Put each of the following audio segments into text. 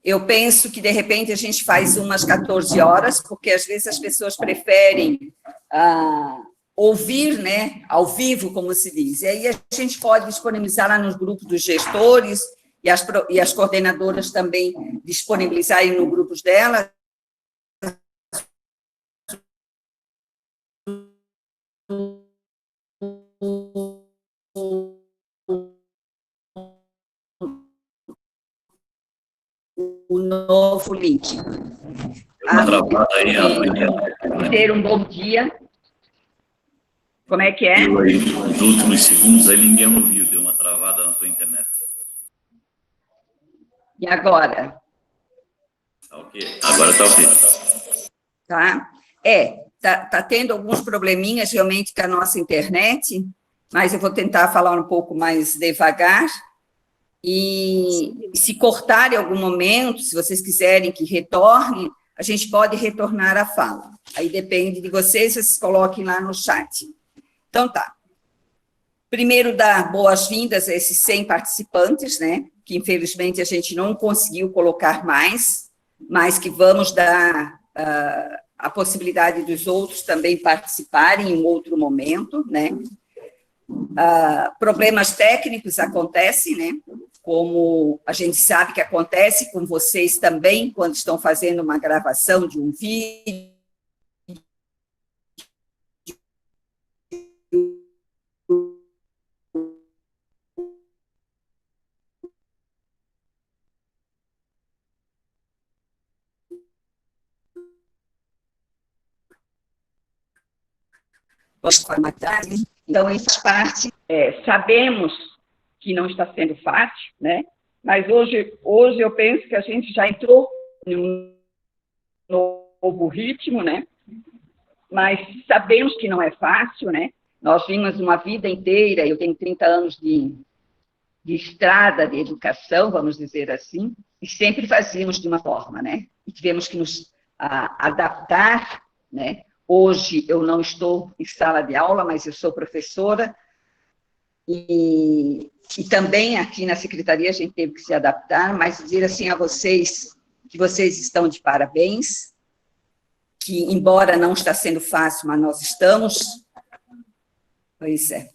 Eu penso que, de repente, a gente faz umas 14 horas, porque, às vezes, as pessoas preferem ouvir, né, ao vivo, como se diz. E aí a gente pode disponibilizar lá nos grupos dos gestores e as coordenadoras também disponibilizarem no grupos delas o novo link. Uma travada aí, ter um bom dia. Como é que é? Nos últimos segundos aí ninguém ouviu, deu uma travada na tua internet. E agora? Tá ok? Agora tá ok. Tá? Tá tendo alguns probleminhas realmente com a nossa internet, mas eu vou tentar falar um pouco mais devagar. E se cortar em algum momento, se vocês quiserem que retorne, a gente pode retornar a fala. Aí depende de vocês, vocês coloquem lá no chat. Então, tá. Primeiro, dar boas-vindas a esses 100 participantes, né? Que, infelizmente, a gente não conseguiu colocar mais, mas que vamos dar a possibilidade dos outros também participarem em um outro momento, né? Problemas técnicos acontecem, né? Como a gente sabe que acontece com vocês também, quando estão fazendo uma gravação de um vídeo, então, isso faz parte. Sabemos que não está sendo fácil, né? Mas hoje eu penso que a gente já entrou em um novo ritmo, né? Mas sabemos que não é fácil, né? Nós vimos uma vida inteira, eu tenho 30 anos de estrada de educação, vamos dizer assim, e sempre fazíamos de uma forma, né? E tivemos que nos adaptar, né? Hoje eu não estou em sala de aula, mas eu sou professora, e também aqui na secretaria a gente teve que se adaptar, mas dizer assim a vocês que vocês estão de parabéns, que embora não está sendo fácil, mas nós estamos. Pois é.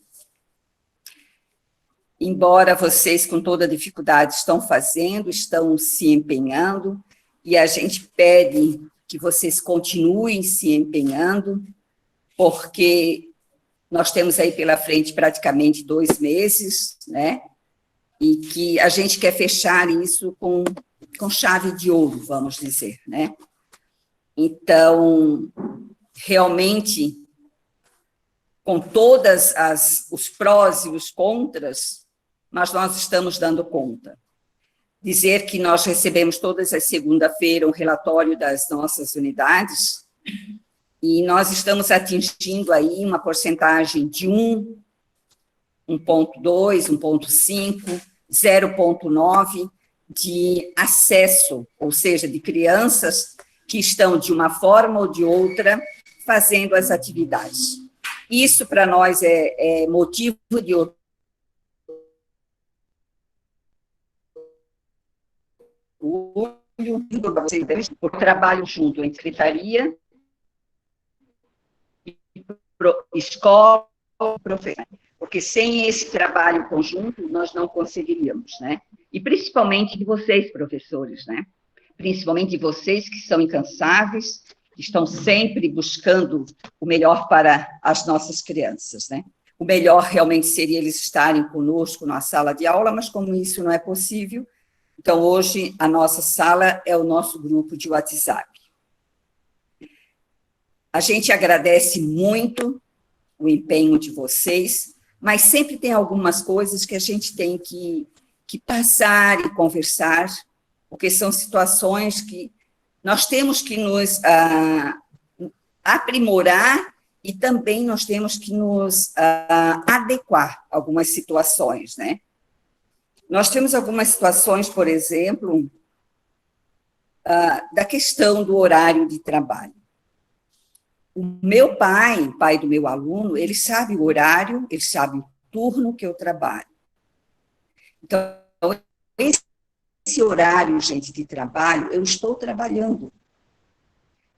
Embora vocês com toda dificuldade estão fazendo, estão se empenhando, e a gente pede que vocês continuem se empenhando, porque nós temos aí pela frente praticamente 2 meses, né? E que a gente quer fechar isso com chave de ouro, vamos dizer, né? Então, realmente, com todas os prós e os contras, mas nós estamos dando conta. Dizer que nós recebemos todas as segunda-feira um relatório das nossas unidades, e nós estamos atingindo aí uma porcentagem de 1, 1,2, 1,5, 0,9 de acesso, ou seja, de crianças que estão, de uma forma ou de outra, fazendo as atividades. Isso, para nós, é motivo de orgulho, por trabalho junto entre secretaria, escola, professor, porque sem esse trabalho conjunto nós não conseguiríamos, né? E principalmente de vocês, professores, né? Principalmente de vocês que são incansáveis, que estão sempre buscando o melhor para as nossas crianças, né? O melhor realmente seria eles estarem conosco na sala de aula, mas como isso não é possível, então hoje a nossa sala é o nosso grupo de WhatsApp. A gente agradece muito o empenho de vocês, mas sempre tem algumas coisas que a gente tem que passar e conversar, porque são situações que nós temos que nos aprimorar e também nós temos que nos adequar a algumas situações, né? Nós temos algumas situações, por exemplo, da questão do horário de trabalho. O meu pai, o pai do meu aluno, ele sabe o horário, ele sabe o turno que eu trabalho. Então, esse nesse horário, gente, de trabalho, eu estou trabalhando.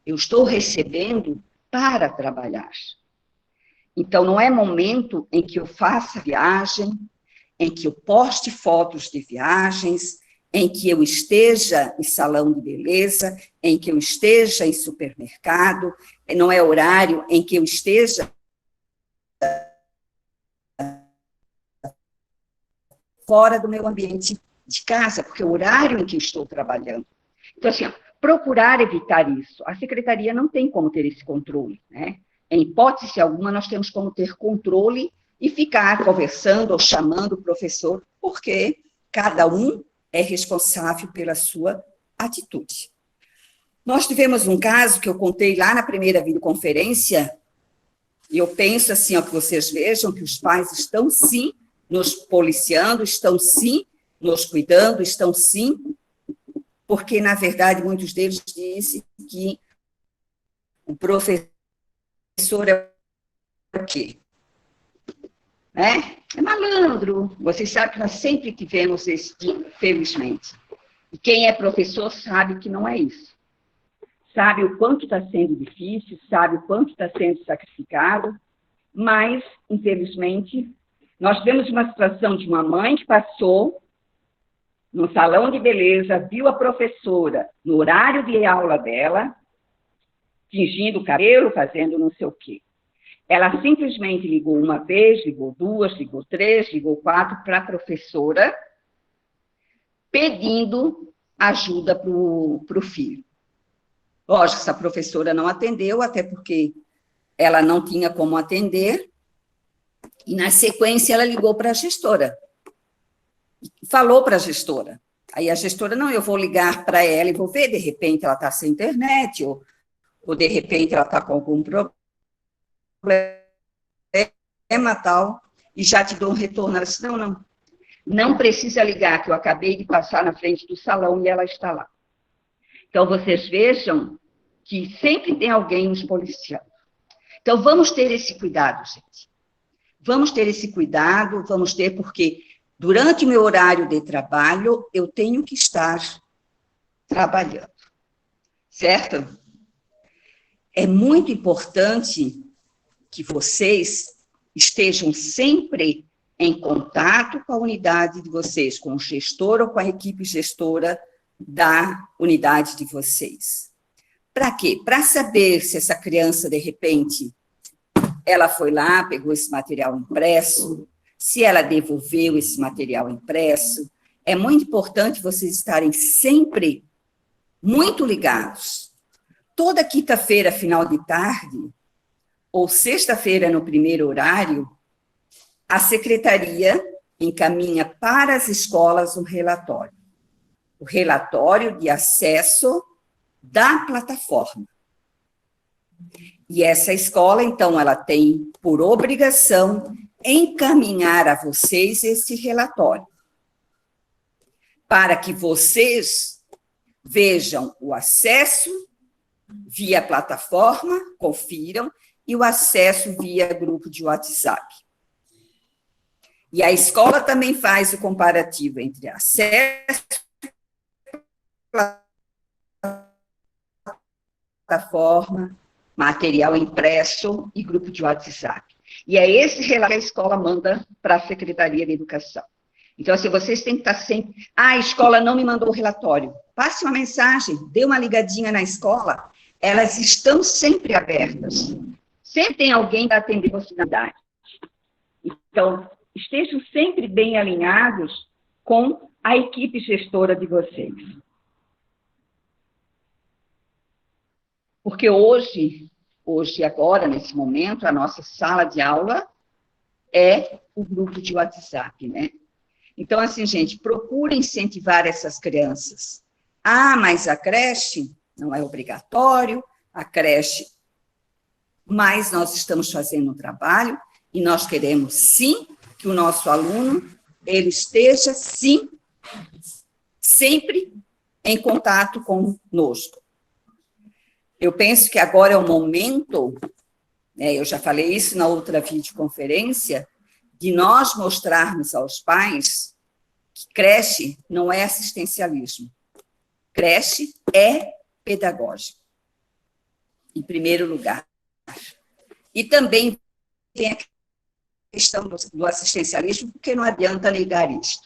Eu estou recebendo para trabalhar. Então, não é momento em que eu faça viagem, em que eu poste fotos de viagens, em que eu esteja em salão de beleza, em que eu esteja em supermercado, não é horário em que eu esteja fora do meu ambiente de casa, porque é o horário em que eu estou trabalhando. Então, assim, procurar evitar isso. A secretaria não tem como ter esse controle, né? Em hipótese alguma, nós temos como ter controle e ficar conversando ou chamando o professor, porque cada um é responsável pela sua atitude. Nós tivemos um caso que eu contei lá na primeira videoconferência, e eu penso assim, ó, que vocês vejam que os pais estão sim nos policiando, estão sim nos cuidando, estão sim, porque na verdade muitos deles dizem que o professor é o quê? Né? É malandro. Vocês sabem que nós sempre tivemos esse tipo, felizmente. E quem é professor sabe que não é isso. Sabe o quanto está sendo difícil, sabe o quanto está sendo sacrificado, mas, infelizmente, nós tivemos uma situação de uma mãe que passou no salão de beleza, viu a professora no horário de aula dela, tingindo o cabelo, fazendo não sei o quê. Ela simplesmente ligou uma vez, ligou duas, ligou três, ligou quatro para a professora, pedindo ajuda para o filho. Lógico, essa professora não atendeu, até porque ela não tinha como atender, e na sequência ela ligou para a gestora, falou para a gestora. Aí a gestora, não, eu vou ligar para ela e vou ver, de repente ela está sem internet, ou de repente ela está com algum problema, tal, e já te dou um retorno. Ela disse, não precisa ligar, que eu acabei de passar na frente do salão e ela está lá. Então, vocês vejam que sempre tem alguém nos policiando. Então, vamos ter esse cuidado, gente. Vamos ter esse cuidado, vamos ter, porque durante o meu horário de trabalho, eu tenho que estar trabalhando, certo? É muito importante que vocês estejam sempre em contato com a unidade de vocês, com o gestor ou com a equipe gestora da unidade de vocês. Para quê? Para saber se essa criança, de repente, ela foi lá, pegou esse material impresso, se ela devolveu esse material impresso. É muito importante vocês estarem sempre muito ligados. Toda quinta-feira, final de tarde, ou sexta-feira, no primeiro horário, a secretaria encaminha para as escolas um relatório. O relatório de acesso da plataforma. E essa escola, então, ela tem por obrigação encaminhar a vocês esse relatório, para que vocês vejam o acesso via plataforma, confiram, e o acesso via grupo de WhatsApp. E a escola também faz o comparativo entre acesso, plataforma, material impresso e grupo de WhatsApp. E é esse relatório que a escola manda para a Secretaria de Educação. Então, assim, vocês têm que estar sempre... a escola não me mandou o relatório. Passe uma mensagem, dê uma ligadinha na escola. Elas estão sempre abertas. Sempre tem alguém para atender a cidade. Então, estejam sempre bem alinhados com a equipe gestora de vocês. Porque hoje, agora, nesse momento, a nossa sala de aula é o grupo de WhatsApp, né? Então, assim, gente, procurem incentivar essas crianças. Ah, mas a creche não é obrigatório, a creche... Mas nós estamos fazendo um trabalho e nós queremos, sim, que o nosso aluno, ele esteja, sim, sempre em contato conosco. Eu penso que agora é o momento, né, eu já falei isso na outra videoconferência, de nós mostrarmos aos pais que creche não é assistencialismo. Creche é pedagógico, em primeiro lugar. E também tem a questão do assistencialismo, porque não adianta negar isso.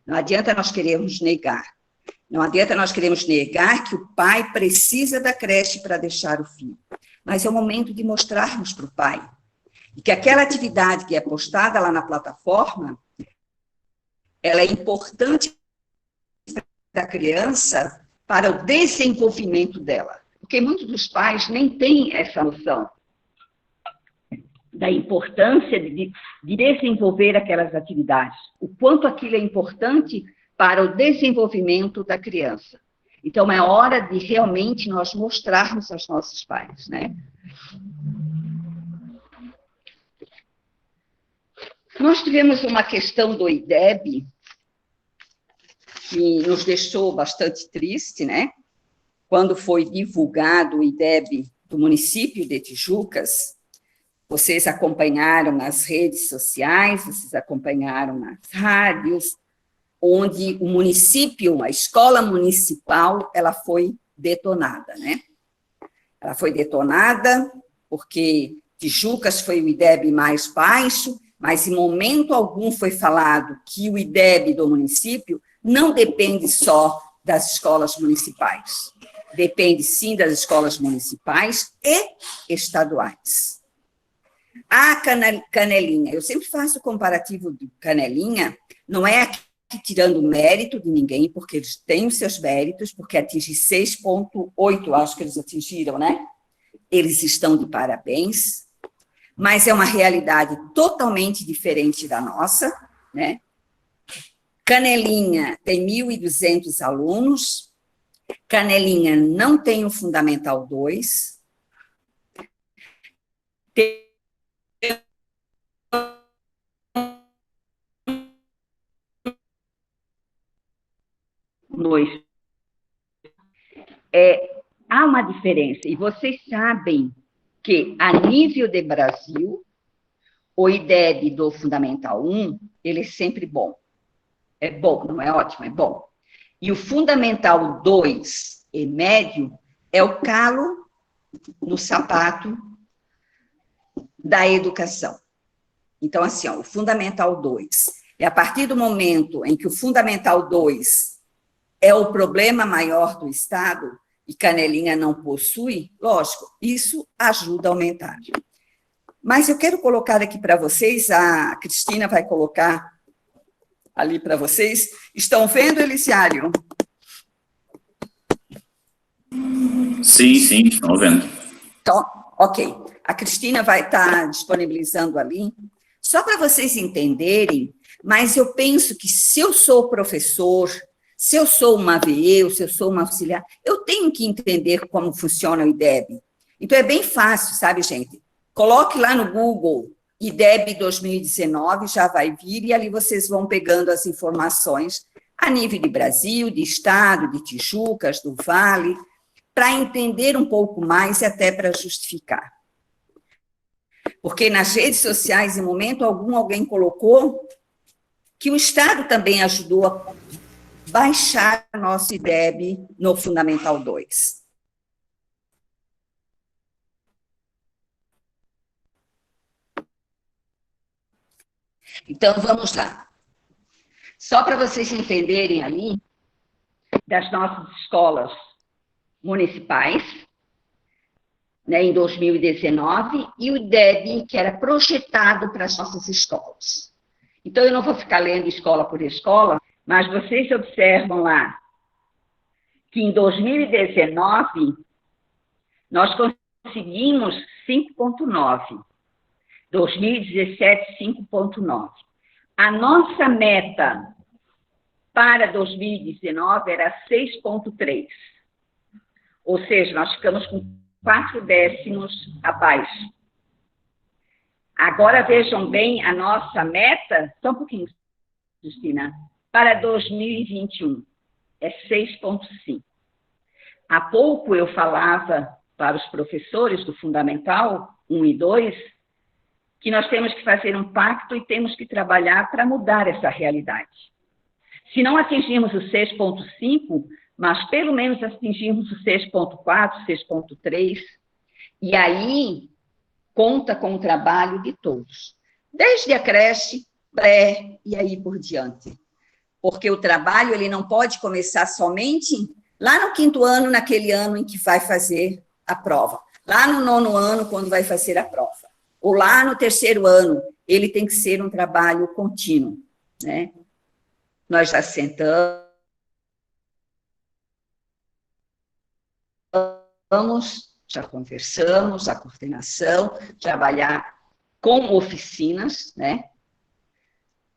Não adianta nós querermos negar. Não adianta nós queremos negar que o pai precisa da creche para deixar o filho. Mas é o momento de mostrarmos para o pai e que aquela atividade que é postada lá na plataforma, ela é importante da criança para o desenvolvimento dela. Porque muitos dos pais nem têm essa noção da importância de desenvolver aquelas atividades, o quanto aquilo é importante para o desenvolvimento da criança. Então, é hora de realmente nós mostrarmos aos nossos pais, né? Nós tivemos uma questão do IDEB, que nos deixou bastante triste, né? Quando foi divulgado o IDEB do município de Tijucas, vocês acompanharam nas redes sociais, vocês acompanharam nas rádios, onde o município, a escola municipal, ela foi detonada, né? Ela foi detonada porque Tijucas foi o IDEB mais baixo, mas em momento algum foi falado que o IDEB do município não depende só das escolas municipais. Depende, sim, das escolas municipais e estaduais. A Canelinha, eu sempre faço o comparativo do Canelinha, não é aqui tirando mérito de ninguém, porque eles têm os seus méritos, porque atinge 6,8, acho que eles atingiram, né? Eles estão de parabéns, mas é uma realidade totalmente diferente da nossa, né? Canelinha tem 1.200 alunos, Canelinha não tem o Fundamental 2, tem há uma diferença, e vocês sabem que, a nível de Brasil, o IDEB do Fundamental 1, ele é sempre bom. É bom, não é ótimo, é bom. E o Fundamental 2 e médio é o calo no sapato da educação. Então, assim, ó, o Fundamental 2, é a partir do momento em que o Fundamental 2 é o problema maior do Estado, e Canelinha não possui, lógico, isso ajuda a aumentar. Mas eu quero colocar aqui para vocês, a Cristina vai colocar ali para vocês. Estão vendo, Eliciário? Sim, estão vendo. Então, ok. A Cristina vai estar disponibilizando ali, só para vocês entenderem, mas eu penso que se eu sou professor, se eu sou uma AVE, ou se eu sou uma auxiliar, eu tenho que entender como funciona o IDEB. Então, é bem fácil, sabe, gente? Coloque lá no Google, IDEB 2019, já vai vir, e ali vocês vão pegando as informações a nível de Brasil, de Estado, de Tijucas, do Vale, para entender um pouco mais e até para justificar. Porque nas redes sociais, em momento algum, alguém colocou que o Estado também ajudou a baixar o nosso IDEB no Fundamental 2. Então, vamos lá. Só para vocês entenderem ali, das nossas escolas municipais, né, em 2019, e o IDEB que era projetado para as nossas escolas. Então, eu não vou ficar lendo escola por escola, mas vocês observam lá que em 2019 nós conseguimos 5,9. 2017, 5,9. A nossa meta para 2019 era 6,3. Ou seja, nós ficamos com 4 décimos abaixo. Agora, vejam bem, a nossa meta, só um pouquinho, Cristina, para 2021, é 6,5. Há pouco eu falava para os professores do Fundamental 1 e 2, que nós temos que fazer um pacto e temos que trabalhar para mudar essa realidade. Se não atingirmos o 6,5, mas pelo menos atingirmos o 6,4, 6,3, e aí conta com o trabalho de todos, desde a creche, pré e aí por diante. Porque o trabalho ele não pode começar somente lá no 5º ano, naquele ano em que vai fazer a prova, lá no 9º ano, quando vai fazer a prova, ou lá no 3º ano, ele tem que ser um trabalho contínuo, né? Nós já sentamos, já conversamos, a coordenação, trabalhar com oficinas, né?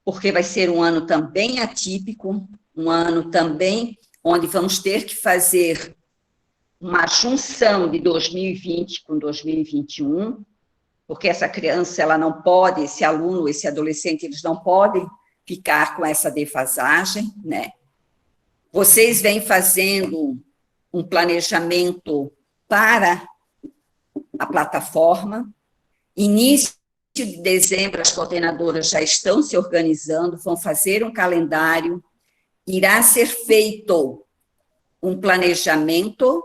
Porque vai ser um ano também atípico, um ano também onde vamos ter que fazer uma junção de 2020 com 2021, porque essa criança, ela não pode, esse aluno, esse adolescente, eles não podem ficar com essa defasagem, né? Vocês vêm fazendo um planejamento para a plataforma. Início de dezembro, as coordenadoras já estão se organizando, vão fazer um calendário, irá ser feito um planejamento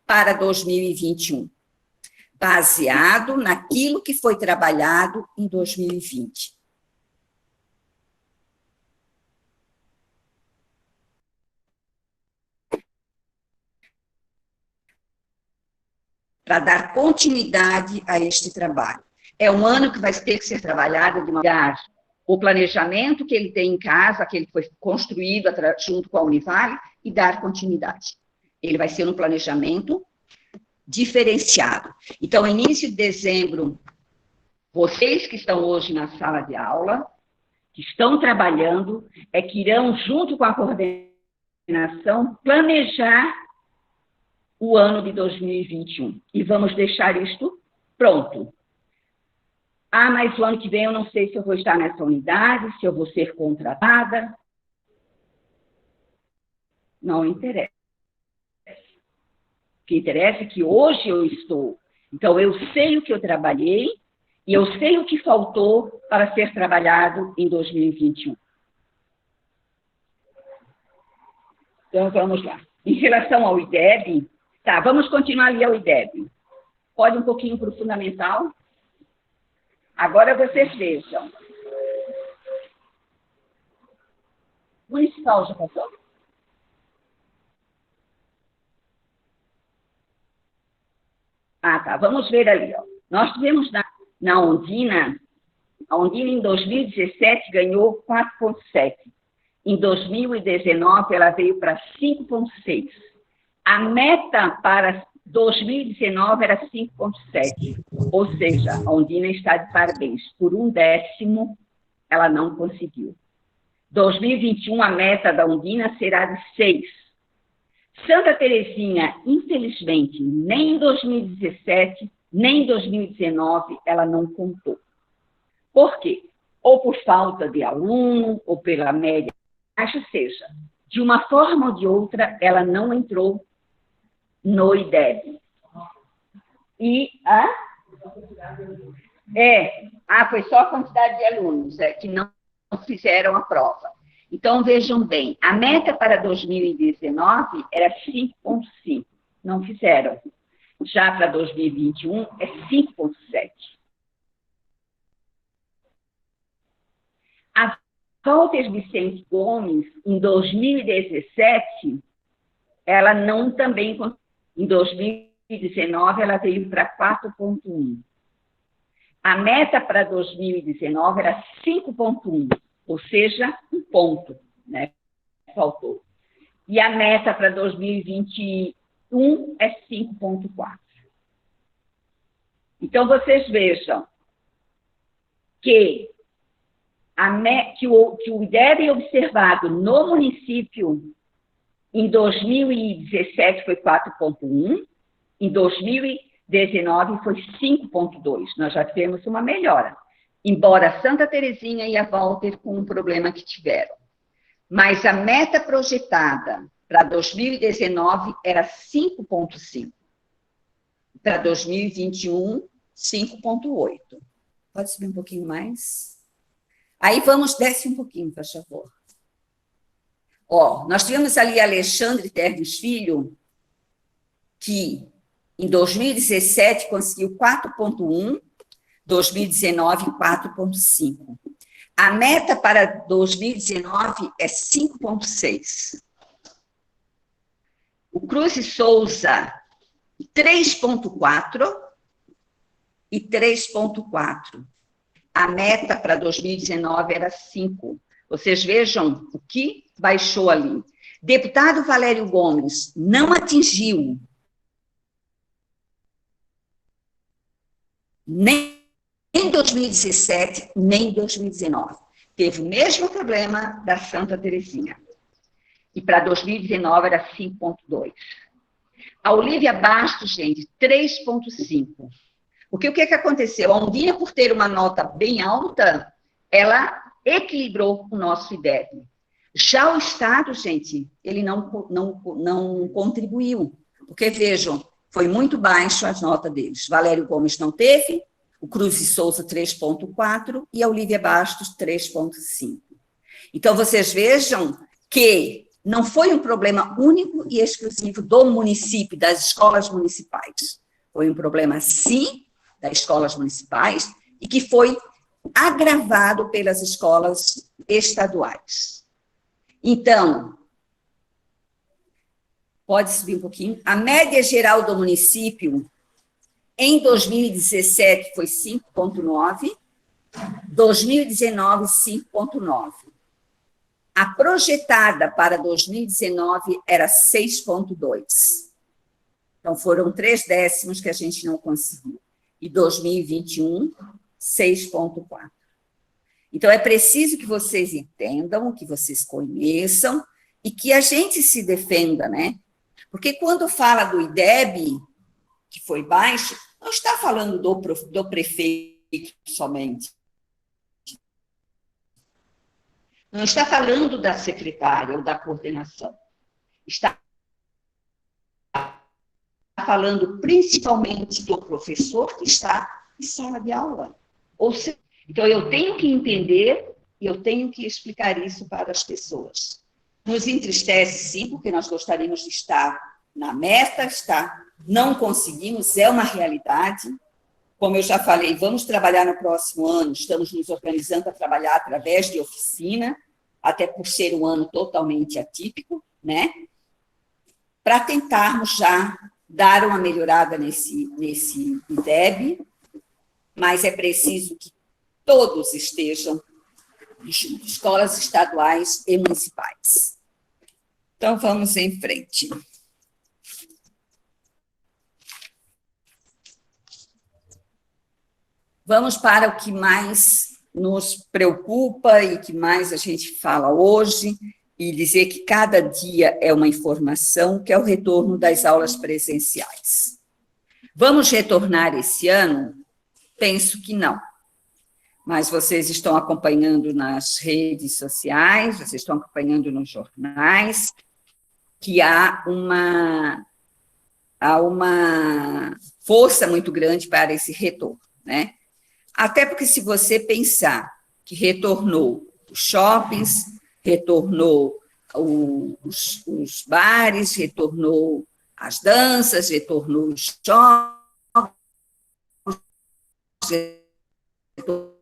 para 2021, baseado naquilo que foi trabalhado em 2020. Para dar continuidade a este trabalho. É um ano que vai ter que ser trabalhado de maneira o planejamento que ele tem em casa, aquele que foi construído junto com a Univale, e dar continuidade. Ele vai ser um planejamento diferenciado. Então, início de dezembro, vocês que estão hoje na sala de aula, que estão trabalhando, é que irão, junto com a coordenação, planejar o ano de 2021. E vamos deixar isto pronto. Ah, mas o ano que vem eu não sei se eu vou estar nessa unidade, se eu vou ser contratada. Não interessa. O que interessa é que hoje eu estou. Então, eu sei o que eu trabalhei e eu sei o que faltou para ser trabalhado em 2021. Então, vamos lá. Em relação ao IDEB, tá, vamos continuar ali ao IDEB. Pode um pouquinho para o fundamental? Agora vocês vejam. Municipal já passou? Ah, tá. Vamos ver ali. Ó. Nós tivemos na Ondina, a Ondina em 2017 ganhou 4,7. Em 2019, ela veio para 5,6. A meta para 2019 era 5,7. Ou seja, a Ondina está de parabéns. Por 1/10, ela não conseguiu. 2021, a meta da Ondina será de 6. Santa Terezinha, infelizmente, nem em 2017, nem em 2019, ela não contou. Por quê? Ou por falta de aluno, ou pela média, acho seja, de uma forma ou de outra, ela não entrou no IDEB. E foi só a quantidade de alunos que não fizeram a prova. Então, vejam bem, a meta para 2019 era 5,5, não fizeram. Já para 2021 é 5,7. A Walter Vicente Gomes, em 2017, ela não também, em 2019, ela veio para 4,1. A meta para 2019 era 5,1, ou seja, 1 ponto, né? Faltou. E a meta para 2021 é 5,4. Então, vocês vejam que o IDEB observado no município em 2017 foi 4,1, em 2019 foi 5,2. Nós já tivemos uma melhora, embora Santa Terezinha e a Walter com um problema que tiveram. Mas a meta projetada para 2019 era 5,5. Para 2021, 5,8. Pode subir um pouquinho mais? Aí vamos, desce um pouquinho, por favor. Ó, nós tivemos ali Alexandre Termes Filho, que em 2017 conseguiu 4,1, 2019 4,5. A meta para 2019 é 5,6. O Cruz e Souza, 3,4 e 3,4. A meta para 2019 era 5. Vocês vejam o que baixou ali. Deputado Valério Gomes não atingiu nem em 2017, nem em 2019. Teve o mesmo problema da Santa Terezinha. E para 2019 era 5,2. A Olívia Bastos, gente, 3,5. Porque o que aconteceu? A Ondina, por ter uma nota bem alta, ela equilibrou o nosso IDEB. Já o Estado, gente, ele não contribuiu. Porque, vejam, foi muito baixo as notas deles. Valério Gomes não teve, o Cruz e Souza 3,4 e a Olívia Bastos 3,5. Então, vocês vejam que não foi um problema único e exclusivo do município, das escolas municipais. Foi um problema, sim, das escolas municipais e que foi agravado pelas escolas estaduais. Então, pode subir um pouquinho. A média geral do município em 2017 foi 5,9, 2019 5,9. A projetada para 2019 era 6,2. Então, foram 3 décimos que a gente não conseguiu. E 2021, 6,4. Então, é preciso que vocês entendam, que vocês conheçam e que a gente se defenda, né? Porque quando fala do IDEB, que foi baixo, não está falando do prefeito somente. Não está falando da secretária ou da coordenação. Está falando principalmente do professor que está em sala de aula. Ou seja, então, eu tenho que entender e eu tenho que explicar isso para as pessoas. Nos entristece, sim, porque nós gostaríamos de estar na meta, não conseguimos, é uma realidade. Como eu já falei, vamos trabalhar no próximo ano, estamos nos organizando para trabalhar através de oficina, até por ser um ano totalmente atípico, né? Para tentarmos já dar uma melhorada nesse IDEB, mas é preciso que todos estejam juntos, escolas estaduais e municipais. Então, vamos em frente. Vamos para o que mais nos preocupa e que mais a gente fala hoje, e dizer que cada dia é uma informação, que é o retorno das aulas presenciais. Vamos retornar esse ano? Penso que não. Mas vocês estão acompanhando nas redes sociais, vocês estão acompanhando nos jornais, que há uma força muito grande para esse retorno, né? Até porque, se você pensar que retornou os shoppings, retornou os bares, retornou as danças, retornou os jogos, retornou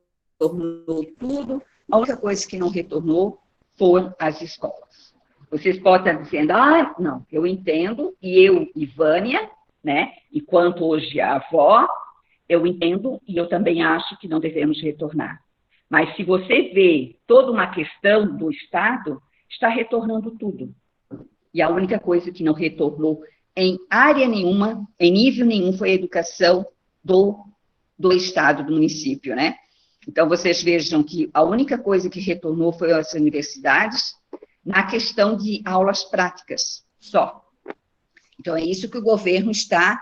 tudo, a única coisa que não retornou foram as escolas. Vocês podem estar dizendo, não, eu entendo, e eu, Ivânia, né, enquanto hoje a avó, eu entendo e eu também acho que não devemos retornar. Mas se você vê toda uma questão do Estado, está retornando tudo. E a única coisa que não retornou em área nenhuma, em nível nenhum, foi a educação do Estado, do município, né? Então, vocês vejam que a única coisa que retornou foi as universidades, na questão de aulas práticas, só. Então, é isso que o governo está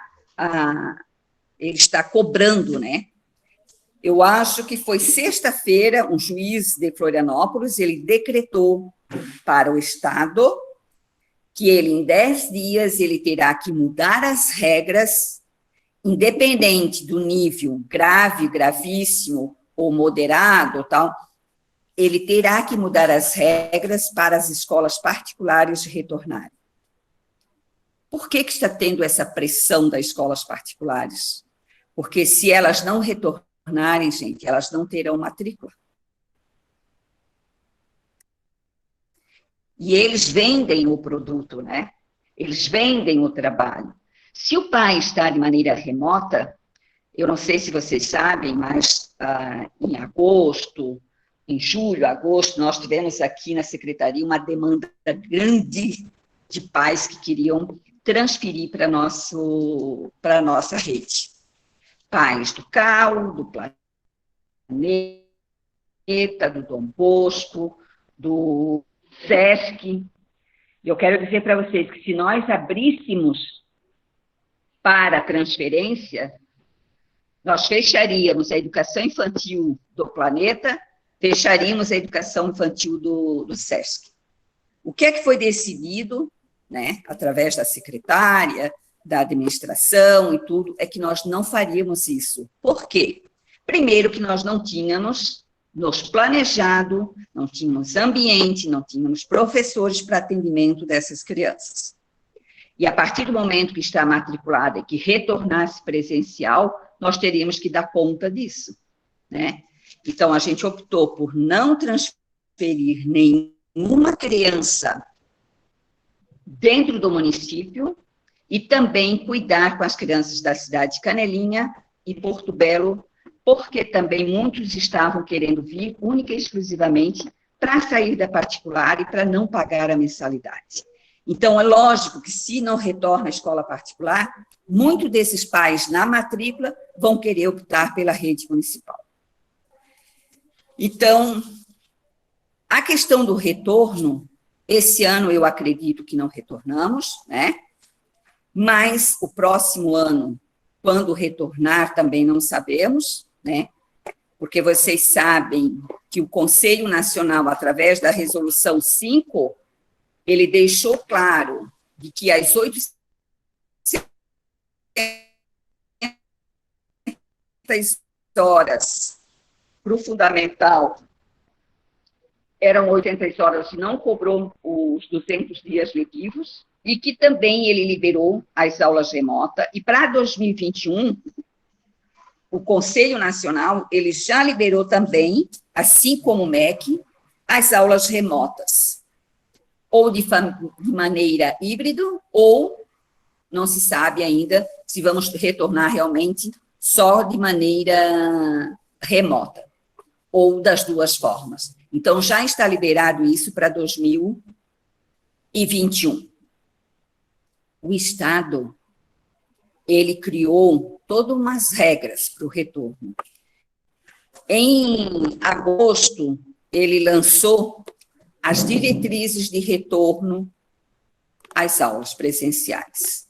cobrando, né? Eu acho que foi sexta-feira, um juiz de Florianópolis, ele decretou para o Estado que ele, em 10 dias, ele terá que mudar as regras, independente do nível grave, gravíssimo, ou moderado, tal, ele terá que mudar as regras para as escolas particulares retornarem. Por que está tendo essa pressão das escolas particulares? Porque se elas não retornarem, gente, elas não terão matrícula. E eles vendem o produto, né? Eles vendem o trabalho. Se o pai está de maneira remota, eu não sei se vocês sabem, mas em agosto, em julho, agosto, nós tivemos aqui na secretaria uma demanda grande de pais que queriam transferir para a nossa rede. Pais do CAU, do Planeta, do Dom Bosco, do SESC. Eu quero dizer para vocês que se nós abríssemos para a transferência, nós fecharíamos a educação infantil do Planeta, fecharíamos a educação infantil do SESC. O que é que foi decidido, né, através da secretária, da administração e tudo, é que nós não faríamos isso. Por quê? Primeiro que nós não tínhamos nos planejado, não tínhamos ambiente, não tínhamos professores para atendimento dessas crianças. E a partir do momento que está matriculada e que retornasse presencial, nós teríamos que dar conta disso, né? Então, a gente optou por não transferir nenhuma criança dentro do município e também cuidar com as crianças da cidade de Canelinha e Porto Belo, porque também muitos estavam querendo vir única e exclusivamente para sair da particular e para não pagar a mensalidade. Então, é lógico que se não retorna à escola particular, muitos desses pais na matrícula vão querer optar pela rede municipal. Então, a questão do retorno, esse ano eu acredito que não retornamos, né? Mas o próximo ano, quando retornar, também não sabemos, né? Porque vocês sabem que o Conselho Nacional, através da Resolução 5, ele deixou claro de que às 8h para o fundamental eram 80 horas e não cobrou os 200 dias letivos, e que também ele liberou as aulas remotas, e para 2021, o Conselho Nacional, ele já liberou também, assim como o MEC, as aulas remotas, ou de maneira híbrida, ou não se sabe ainda se vamos retornar realmente só de maneira remota, ou das duas formas. Então, já está liberado isso para 2021. O Estado, ele criou todas umas regras para o retorno. Em agosto, ele lançou as diretrizes de retorno às aulas presenciais.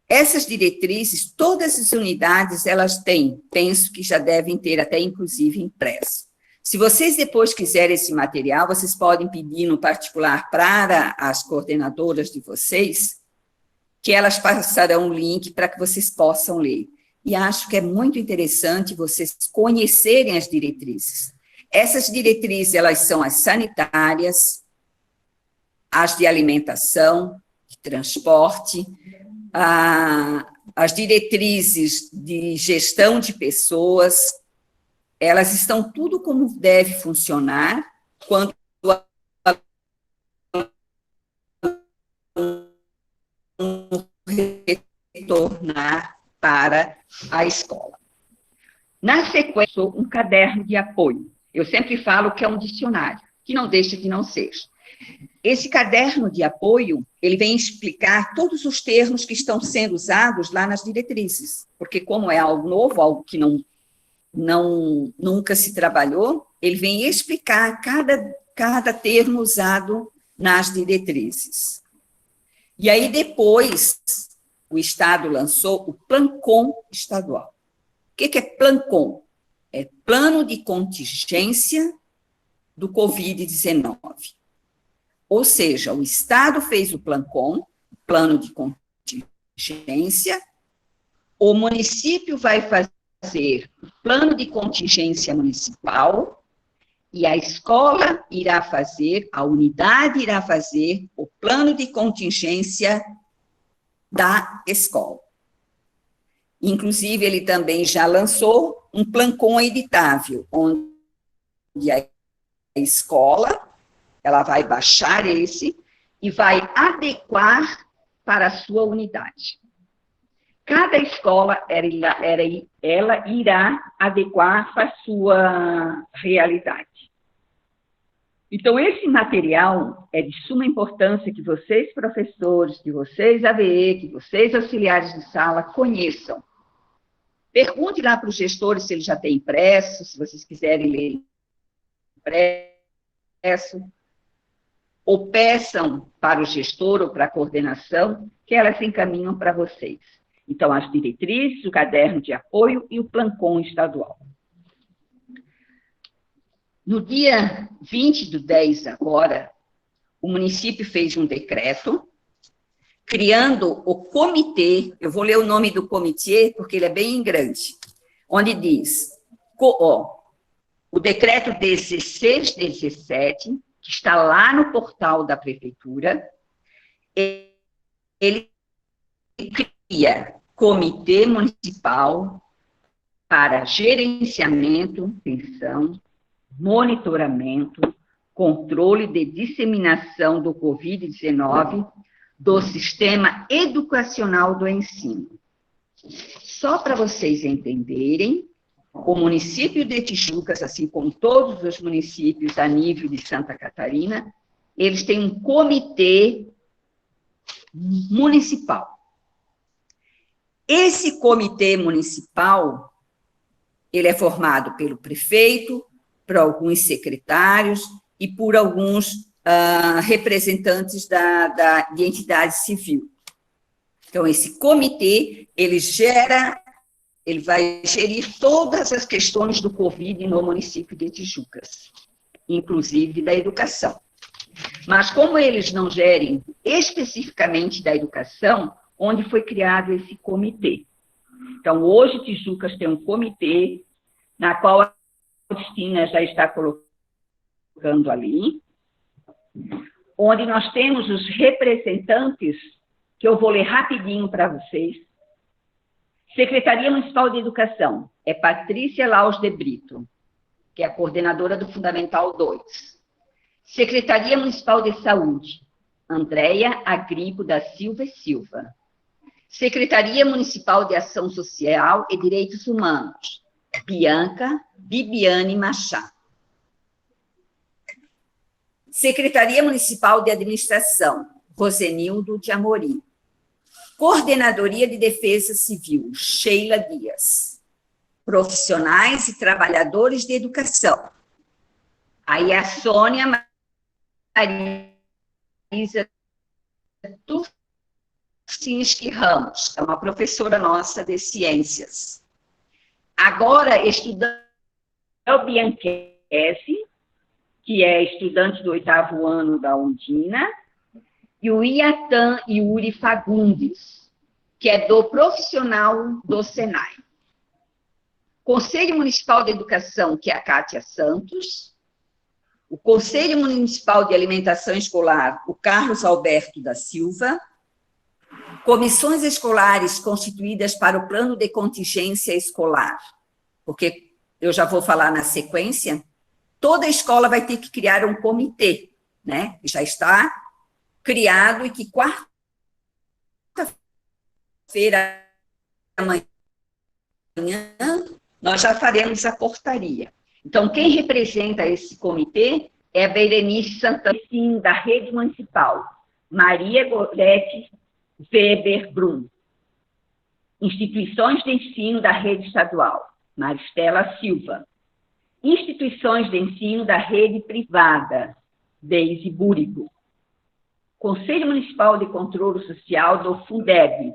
Essas diretrizes, todas as unidades, elas têm, penso que já devem ter até, inclusive, impresso. Se vocês depois quiserem esse material, vocês podem pedir no particular para as coordenadoras de vocês, que elas passarão o link para que vocês possam ler. E acho que é muito interessante vocês conhecerem as diretrizes. Essas diretrizes, elas são as sanitárias, as de alimentação, de transporte, as diretrizes de gestão de pessoas, elas estão tudo como deve funcionar quando retornar para a escola. Na sequência, um caderno de apoio. Eu sempre falo que é um dicionário, que não deixa de não ser. Esse caderno de apoio, ele vem explicar todos os termos que estão sendo usados lá nas diretrizes, porque como é algo novo, algo que nunca se trabalhou, ele vem explicar cada termo usado nas diretrizes. E aí, depois, o Estado lançou o PLANCOM estadual. O que é PLANCOM? É Plano de Contingência do Covid-19. Ou seja, o Estado fez o PLANCOM, Plano de Contingência, o município vai fazer o Plano de Contingência Municipal E a escola irá fazer, a unidade irá fazer o plano de contingência da escola. Inclusive, ele também já lançou um Plancon editável, onde a escola ela vai baixar esse e vai adequar para a sua unidade. Cada escola, ela irá adequar para a sua realidade. Então, esse material é de suma importância que vocês, professores, que vocês, AVE, que vocês, auxiliares de sala, conheçam. Pergunte lá para os gestores se eles já têm impresso, se vocês quiserem ler impresso, ou peçam para o gestor ou para a coordenação que elas encaminham para vocês. Então, as diretrizes, o caderno de apoio e o Plancon estadual. No dia 20/10 agora, o município fez um decreto criando o comitê, eu vou ler o nome do comitê porque ele é bem grande, onde diz, o decreto 1617, que está lá no portal da prefeitura, ele cria comitê municipal para gerenciamento, atenção, monitoramento, controle de disseminação do Covid-19 do sistema educacional do ensino. Só para vocês entenderem, o município de Tijucas, assim como todos os municípios a nível de Santa Catarina, eles têm um comitê municipal. Esse comitê municipal, ele é formado pelo prefeito, por alguns secretários e por alguns representantes de entidade civil. Então, esse comitê, ele vai gerir todas as questões do Covid no município de Tijucas, inclusive da educação. Mas como eles não gerem especificamente da educação, onde foi criado esse comitê? Então, hoje Tijucas tem um comitê, na qual a Cristina já está colocando ali, onde nós temos os representantes, que eu vou ler rapidinho para vocês. Secretaria Municipal de Educação, é Patrícia Laus de Brito, que é a coordenadora do Fundamental 2. Secretaria Municipal de Saúde, Andréia Agripo da Silva e Silva. Secretaria Municipal de Ação Social e Direitos Humanos, Bianca Bibiane Machado. Secretaria Municipal de Administração, Rosenildo de Amorim. Coordenadoria de Defesa Civil, Sheila Dias. Profissionais e trabalhadores de educação. Aí a Sônia Marisa Turcinski Ramos, é uma professora nossa de ciências. Agora, estudante o Bianchesi, que é estudante do 8º ano da Undina, e o Iatan Yuri Fagundes, que é do profissional do Senai. Conselho Municipal de Educação, que é a Cátia Santos. O Conselho Municipal de Alimentação Escolar, o Carlos Alberto da Silva. Comissões escolares constituídas para o plano de contingência escolar, porque eu já vou falar na sequência, toda escola vai ter que criar um comitê, né? Já está criado e que quarta-feira amanhã nós já faremos a portaria. Então, quem representa esse comitê é a Berenice Santana, da rede municipal, Maria Gorete Weber Brum. Instituições de ensino da rede estadual, Maristela Silva. Instituições de ensino da rede privada, Deise Búrigo. Conselho Municipal de Controle Social do Fundeb,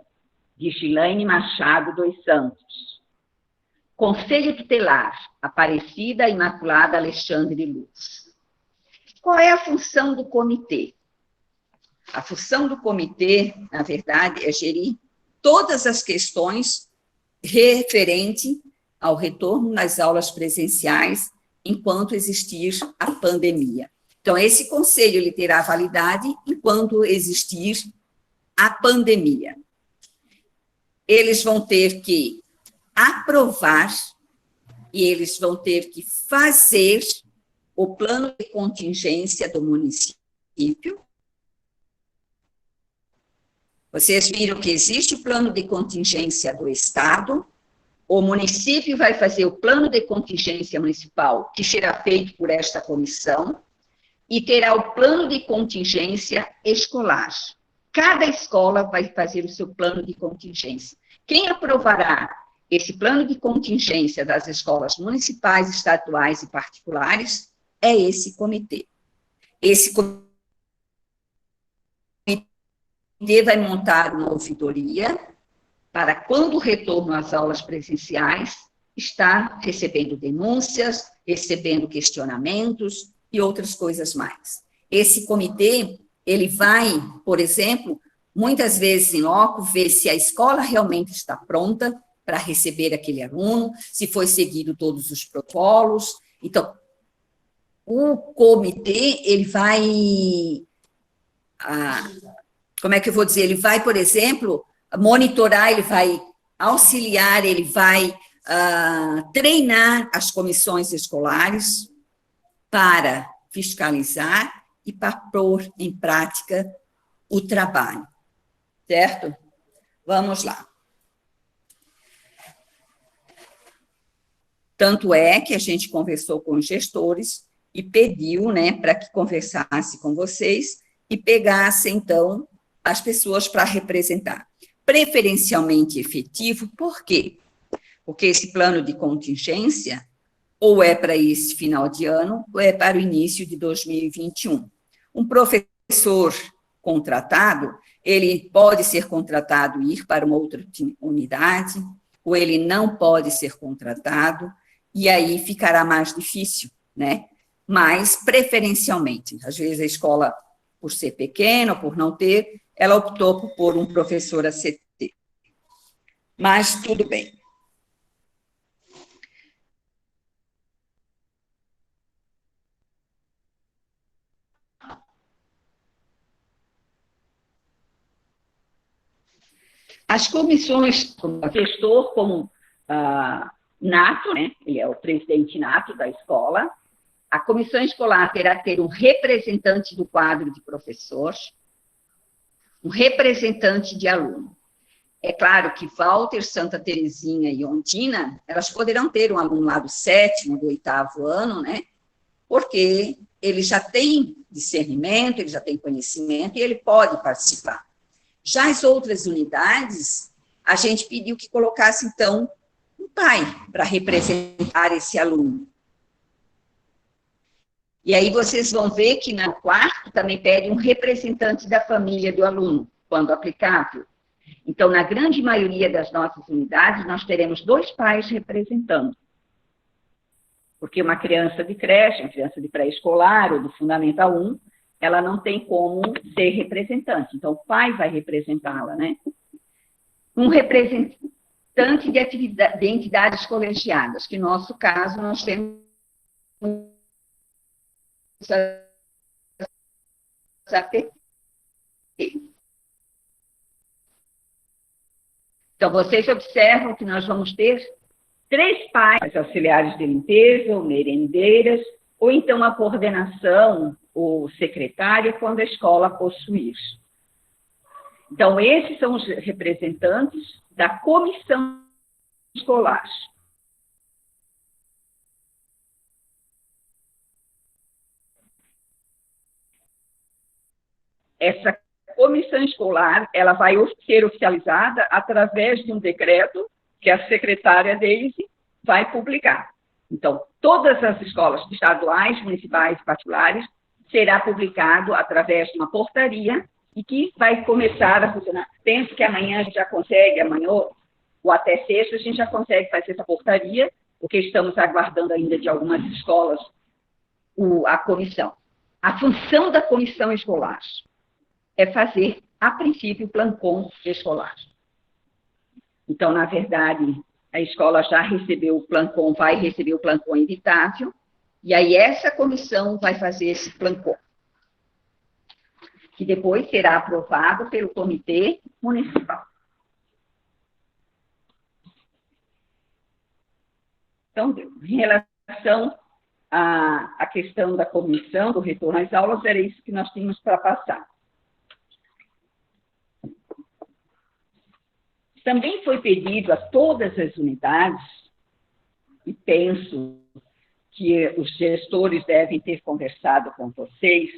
de Gilaine Machado dos Santos. Conselho Tutelar, Aparecida Imaculada Alexandre Luz. Qual é a função do comitê? A função do comitê, na verdade, é gerir todas as questões referentes ao retorno nas aulas presenciais enquanto existir a pandemia. Então, esse conselho ele terá validade enquanto existir a pandemia. Eles vão ter que aprovar e eles vão ter que fazer o plano de contingência do município. Vocês viram que existe o plano de contingência do Estado, o município vai fazer o plano de contingência municipal, que será feito por esta comissão, e terá o plano de contingência escolar. Cada escola vai fazer o seu plano de contingência. Quem aprovará esse plano de contingência das escolas municipais, estaduais e particulares é esse comitê. Esse comitê vai montar uma ouvidoria para, quando o retorno às aulas presenciais, estar recebendo denúncias, recebendo questionamentos e outras coisas mais. Esse comitê, ele vai, por exemplo, muitas vezes em loco, ver se a escola realmente está pronta para receber aquele aluno, se foi seguido todos os protocolos. Então, o comitê, ele vai, como é que eu vou dizer, ele vai, por exemplo, monitorar, ele vai auxiliar, ele vai treinar as comissões escolares para fiscalizar e para pôr em prática o trabalho, certo? Vamos lá. Tanto é que a gente conversou com os gestores e pediu, né, para que conversasse com vocês e pegasse, então, as pessoas para representar. Preferencialmente efetivo, por quê? Porque esse plano de contingência ou é para esse final de ano, ou é para o início de 2021. Um professor contratado, ele pode ser contratado e ir para uma outra unidade, ou ele não pode ser contratado, e aí ficará mais difícil, né? Mas, preferencialmente, às vezes a escola, por ser pequena, por não ter, ela optou por pôr um professor ACT. Mas tudo bem. As comissões, como gestor, como nato, né? Ele é o presidente nato da escola, a comissão escolar terá que ter um representante do quadro de professores, um representante de aluno. É claro que Walter, Santa Terezinha e Ondina, elas poderão ter um aluno lá do 7º, do 8º ano, né? Porque ele já tem discernimento, ele já tem conhecimento e ele pode participar. Já as outras unidades, a gente pediu que colocasse, então, um pai para representar esse aluno. E aí vocês vão ver que no quarto também pede um representante da família do aluno, quando aplicável. Então, na grande maioria das nossas unidades, nós teremos 2 pais representando. Porque uma criança de creche, uma criança de pré-escolar ou do Fundamental 1, ela não tem como ser representante. Então, o pai vai representá-la, né? Um representante de entidades colegiadas, que no nosso caso nós temos APT. Então, vocês observam que nós vamos ter 3 pais auxiliares de limpeza, ou merendeiras, ou então a coordenação ou secretária, quando a escola possuir. Então, esses são os representantes da comissão escolar. Essa comissão escolar, ela vai ser oficializada através de um decreto que a secretária Deise vai publicar. Então, todas as escolas estaduais, municipais e particulares será publicado através de uma portaria e que vai começar a funcionar. Penso que amanhã a gente já consegue, amanhã ou até sexta, a gente já consegue fazer essa portaria, porque estamos aguardando ainda de algumas escolas a comissão. A função da comissão escolar é fazer, a princípio, o plantão escolar. Então, na verdade, a escola já recebeu o plantão, vai receber o plantão evitável, E aí essa comissão vai fazer esse plancô, que depois será aprovado pelo Comitê Municipal. Então, em relação à questão da comissão, do retorno às aulas, era isso que nós tínhamos para passar. Também foi pedido a todas as unidades, e penso que os gestores devem ter conversado com vocês,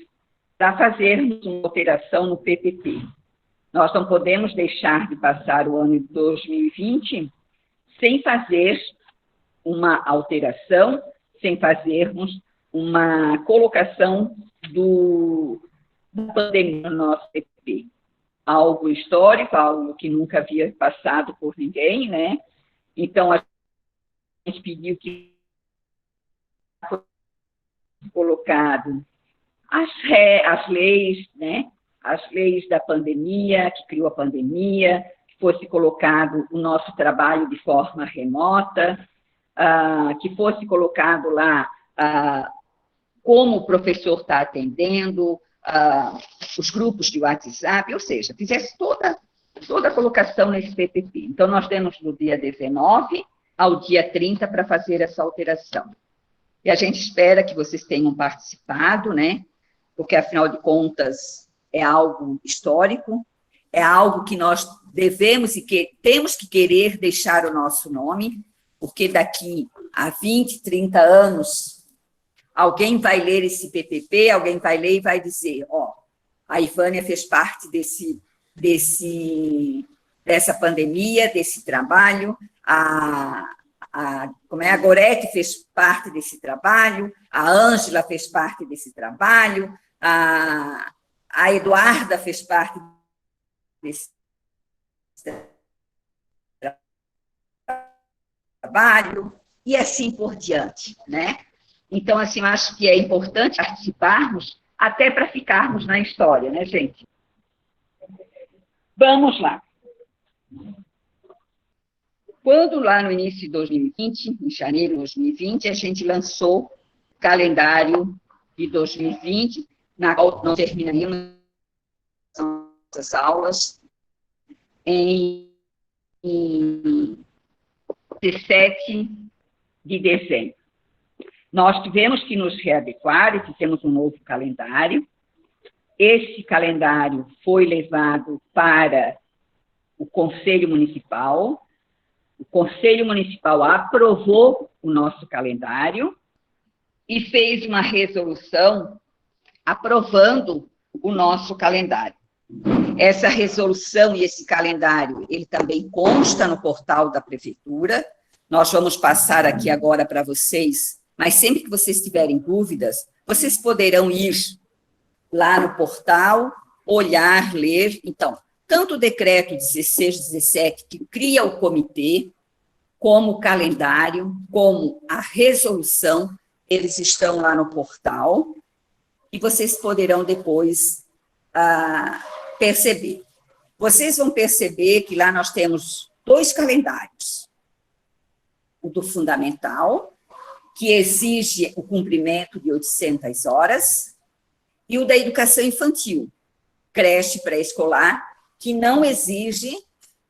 para fazermos uma alteração no PPP. Nós não podemos deixar de passar o ano de 2020 sem fazer uma alteração, sem fazermos uma colocação da pandemia no nosso PPP. Algo histórico, algo que nunca havia passado por ninguém, né? Então, a gente pediu que fosse colocado as leis, né? As leis da pandemia, que criou a pandemia, que fosse colocado o nosso trabalho de forma remota, que fosse colocado lá como o professor está atendendo, os grupos de WhatsApp, ou seja, fizesse toda a colocação nesse PPP. Então, nós temos do dia 19 ao dia 30 para fazer essa alteração. E a gente espera que vocês tenham participado, né? Porque, afinal de contas, é algo histórico, é algo que nós devemos e que temos que querer deixar o nosso nome, porque daqui a 20, 30 anos, alguém vai ler esse PPP, alguém vai ler e vai dizer, ó, a Ivânia fez parte dessa pandemia, desse trabalho, a Gorete fez parte desse trabalho, a Ângela fez parte desse trabalho, a Eduarda fez parte desse trabalho, e assim por diante, né? Então, assim, eu acho que é importante participarmos até para ficarmos na história, né, gente? Vamos lá. Quando lá no início de 2020, em janeiro de 2020, a gente lançou o calendário de 2020, na qual nós terminaríamos as aulas em 17 de dezembro. Nós tivemos que nos readequar e fizemos um novo calendário. Esse calendário foi levado para o Conselho Municipal. O Conselho Municipal aprovou o nosso calendário e fez uma resolução aprovando o nosso calendário. Essa resolução e esse calendário, ele também consta no portal da Prefeitura. Nós vamos passar aqui agora para vocês, mas sempre que vocês tiverem dúvidas, vocês poderão ir lá no portal, olhar, ler. Então, tanto o decreto 1617, que cria o comitê, como o calendário, como a resolução, eles estão lá no portal, e vocês poderão depois perceber. Vocês vão perceber que lá nós temos 2 calendários. O do fundamental, que exige o cumprimento de 800 horas, e o da educação infantil, creche pré-escolar, que não exige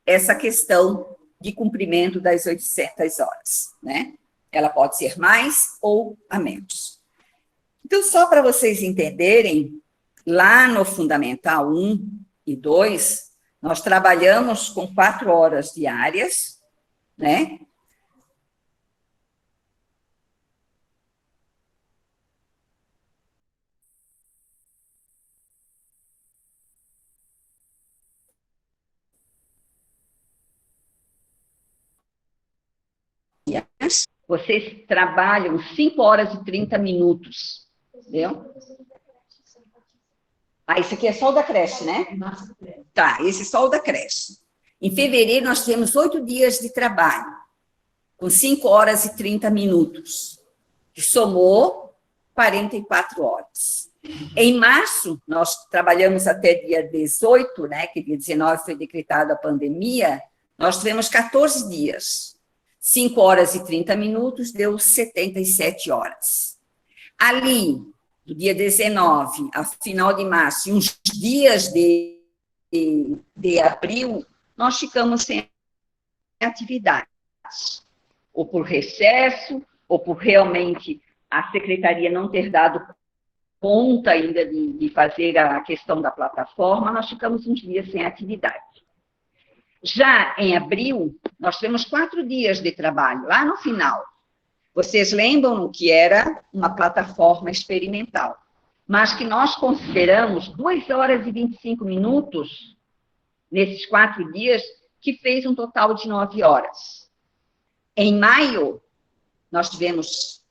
essa questão de cumprimento das 800 horas, né? Ela pode ser mais ou a menos. Então, só para vocês entenderem, lá no Fundamental 1 e 2, nós trabalhamos com 4 horas diárias, né? Vocês trabalham 5 horas e 30 minutos, entendeu? Esse aqui é só o da creche, né? Tá, esse é só o da creche. Em fevereiro, nós temos 8 dias de trabalho, com 5 horas e 30 minutos, que somou 44 horas. Em março, nós trabalhamos até dia 18, né, que dia 19 foi decretada a pandemia, nós tivemos 14 dias. 5 horas e 30 minutos deu 77 horas. Ali, do dia 19 ao final de março, e uns dias de abril, nós ficamos sem atividades, ou por recesso, ou por realmente a secretaria não ter dado conta ainda de fazer a questão da plataforma, nós ficamos uns dias sem atividade. Já em abril, nós tivemos 4 dias de trabalho, lá no final. Vocês lembram que era uma plataforma experimental, mas que nós consideramos 2 horas e 25 minutos nesses 4 dias, que fez um total de 9 horas. Em maio, nós tivemos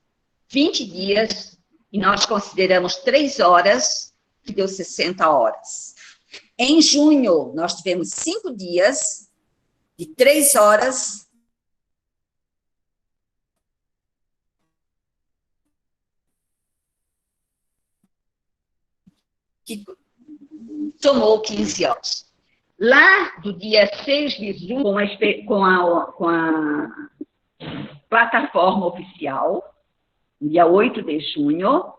20 dias e nós consideramos 3 horas, que deu 60 horas. Em junho, nós tivemos 5 dias de 3 horas, que tomou 15 horas. Lá, do dia 6 de junho, com a plataforma oficial, dia 8 de junho,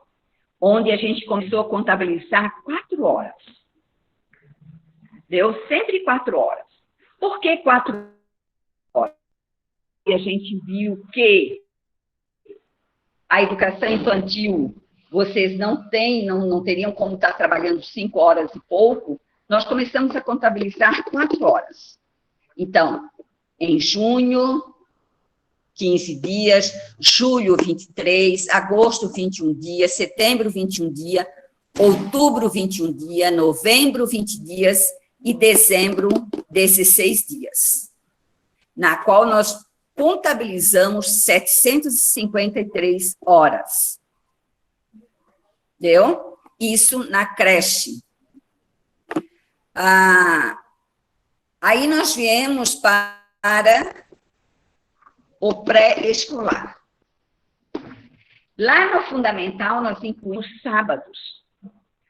onde a gente começou a contabilizar 4 horas. Deu sempre 4 horas. Por que 4 horas? E a gente viu que a educação infantil, vocês não teriam como estar trabalhando 5 horas e pouco, nós começamos a contabilizar 4 horas. Então, em junho, 15 dias, julho, 23, agosto, 21 dias, setembro, 21 dias, outubro, 21 dias, novembro, 20 dias e dezembro, 16 dias, na qual nós contabilizamos 753 horas. Deu? Isso na creche. Aí nós viemos para o pré-escolar. Lá no fundamental, nós incluímos sábados.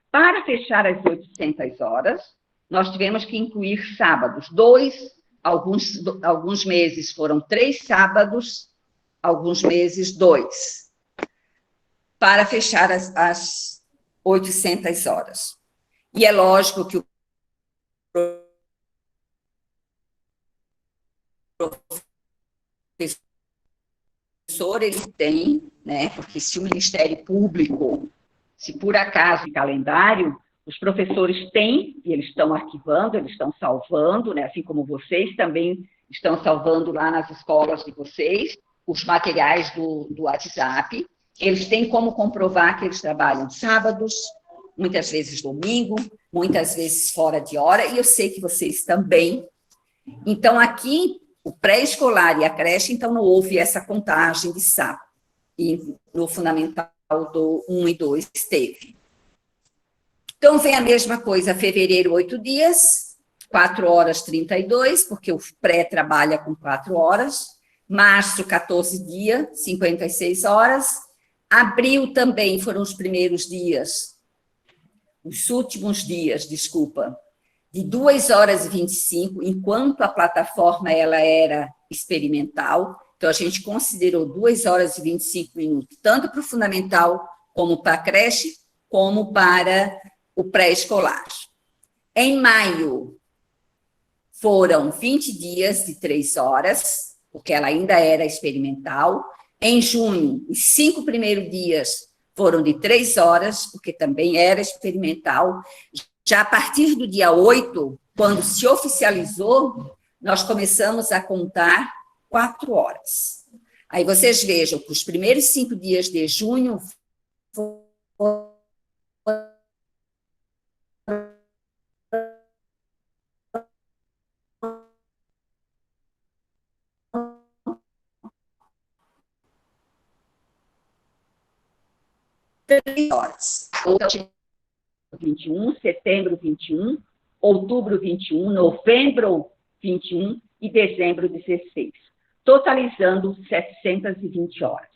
Para fechar as 800 horas, nós tivemos que incluir sábados. Alguns meses foram 3 sábados, alguns meses 2, para fechar as 800 horas. E é lógico que o professor, ele tem, né, porque se o Ministério Público, se por acaso em calendário, os professores têm, e eles estão arquivando, eles estão salvando, né, assim como vocês também estão salvando lá nas escolas de vocês, os materiais do WhatsApp, eles têm como comprovar que eles trabalham sábados, muitas vezes domingo, muitas vezes fora de hora, e eu sei que vocês também. Então, aqui, o pré-escolar e a creche, então, não houve essa contagem de sábado. E no fundamental do 1 e 2 teve. Então, vem a mesma coisa, fevereiro, 8 dias, 4 horas 32, porque o pré trabalha com 4 horas. Março, 14 dias, 56 horas. Abril também foram os primeiros dias, os últimos dias, desculpa, de 2 horas e 25, enquanto a plataforma ela era experimental. Então, a gente considerou 2 horas e 25 minutos, tanto para o fundamental, como para a creche, como para o pré-escolar. Em maio, foram 20 dias de 3 horas, porque ela ainda era experimental. Em junho, os 5 primeiros dias foram de 3 horas, porque também era experimental. Já a partir do dia 8, quando se oficializou, nós começamos a contar 4 horas. Aí vocês vejam que os primeiros 5 dias de junho foram 3 horas. 21, setembro 21, outubro 21, novembro 21 e dezembro 16, totalizando 720 horas.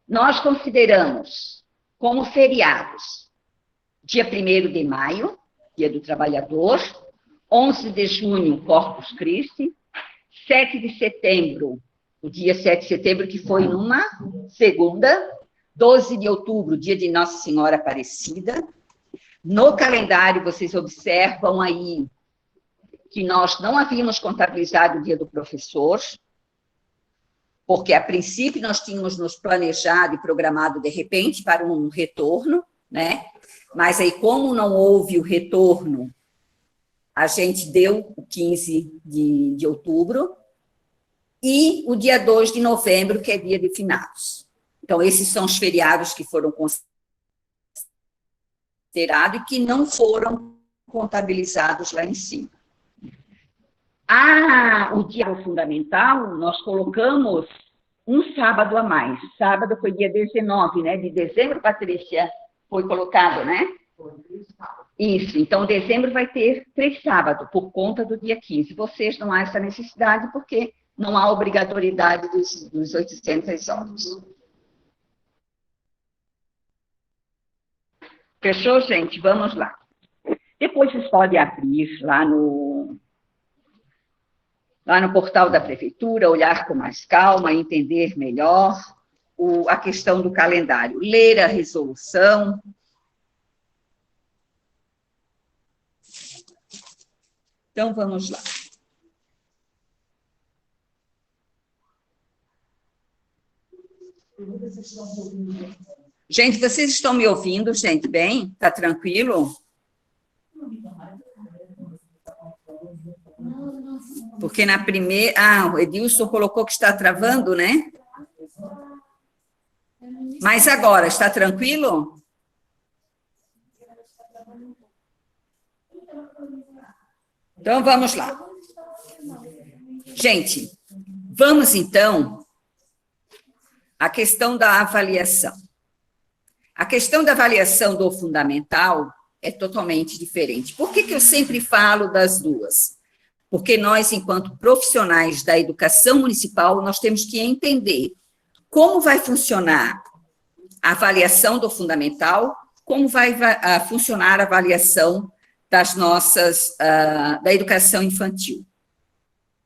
Nós consideramos como feriados dia 1º de maio, Dia do Trabalhador, 11 de junho, Corpus Christi, 7 de setembro, o dia 7 de setembro, que foi numa segunda, 12 de outubro, dia de Nossa Senhora Aparecida. No calendário, vocês observam aí que nós não havíamos contabilizado o dia do professor, porque, a princípio, nós tínhamos nos planejado e programado, de repente, para um retorno, né? Mas aí, como não houve o retorno, a gente deu o 15 de outubro e o dia 2 de novembro, que é dia de finados. Então, esses são os feriados que foram considerados e que não foram contabilizados lá em cima. O dia fundamental, nós colocamos um sábado a mais. Sábado foi dia 19, né? De dezembro, Patrícia, foi colocado, né? Isso, então dezembro vai ter 3 sábados, por conta do dia 15. Vocês não há essa necessidade, porque não há obrigatoriedade dos 800 horas. Fechou, gente? Vamos lá. Depois vocês podem abrir lá no portal da prefeitura, olhar com mais calma, entender melhor a questão do calendário, ler a resolução. Então, vamos lá. Gente, vocês estão me ouvindo, gente, bem? Tá tranquilo? Porque na primeira... o Edilson colocou que está travando, né? Mas agora, está tranquilo? Então, vamos lá. Gente, vamos, então, à questão da avaliação. A questão da avaliação do fundamental é totalmente diferente. Por que eu sempre falo das duas? Porque nós, enquanto profissionais da educação municipal, nós temos que entender como vai funcionar a avaliação do fundamental, como vai funcionar a avaliação das nossas, da educação infantil.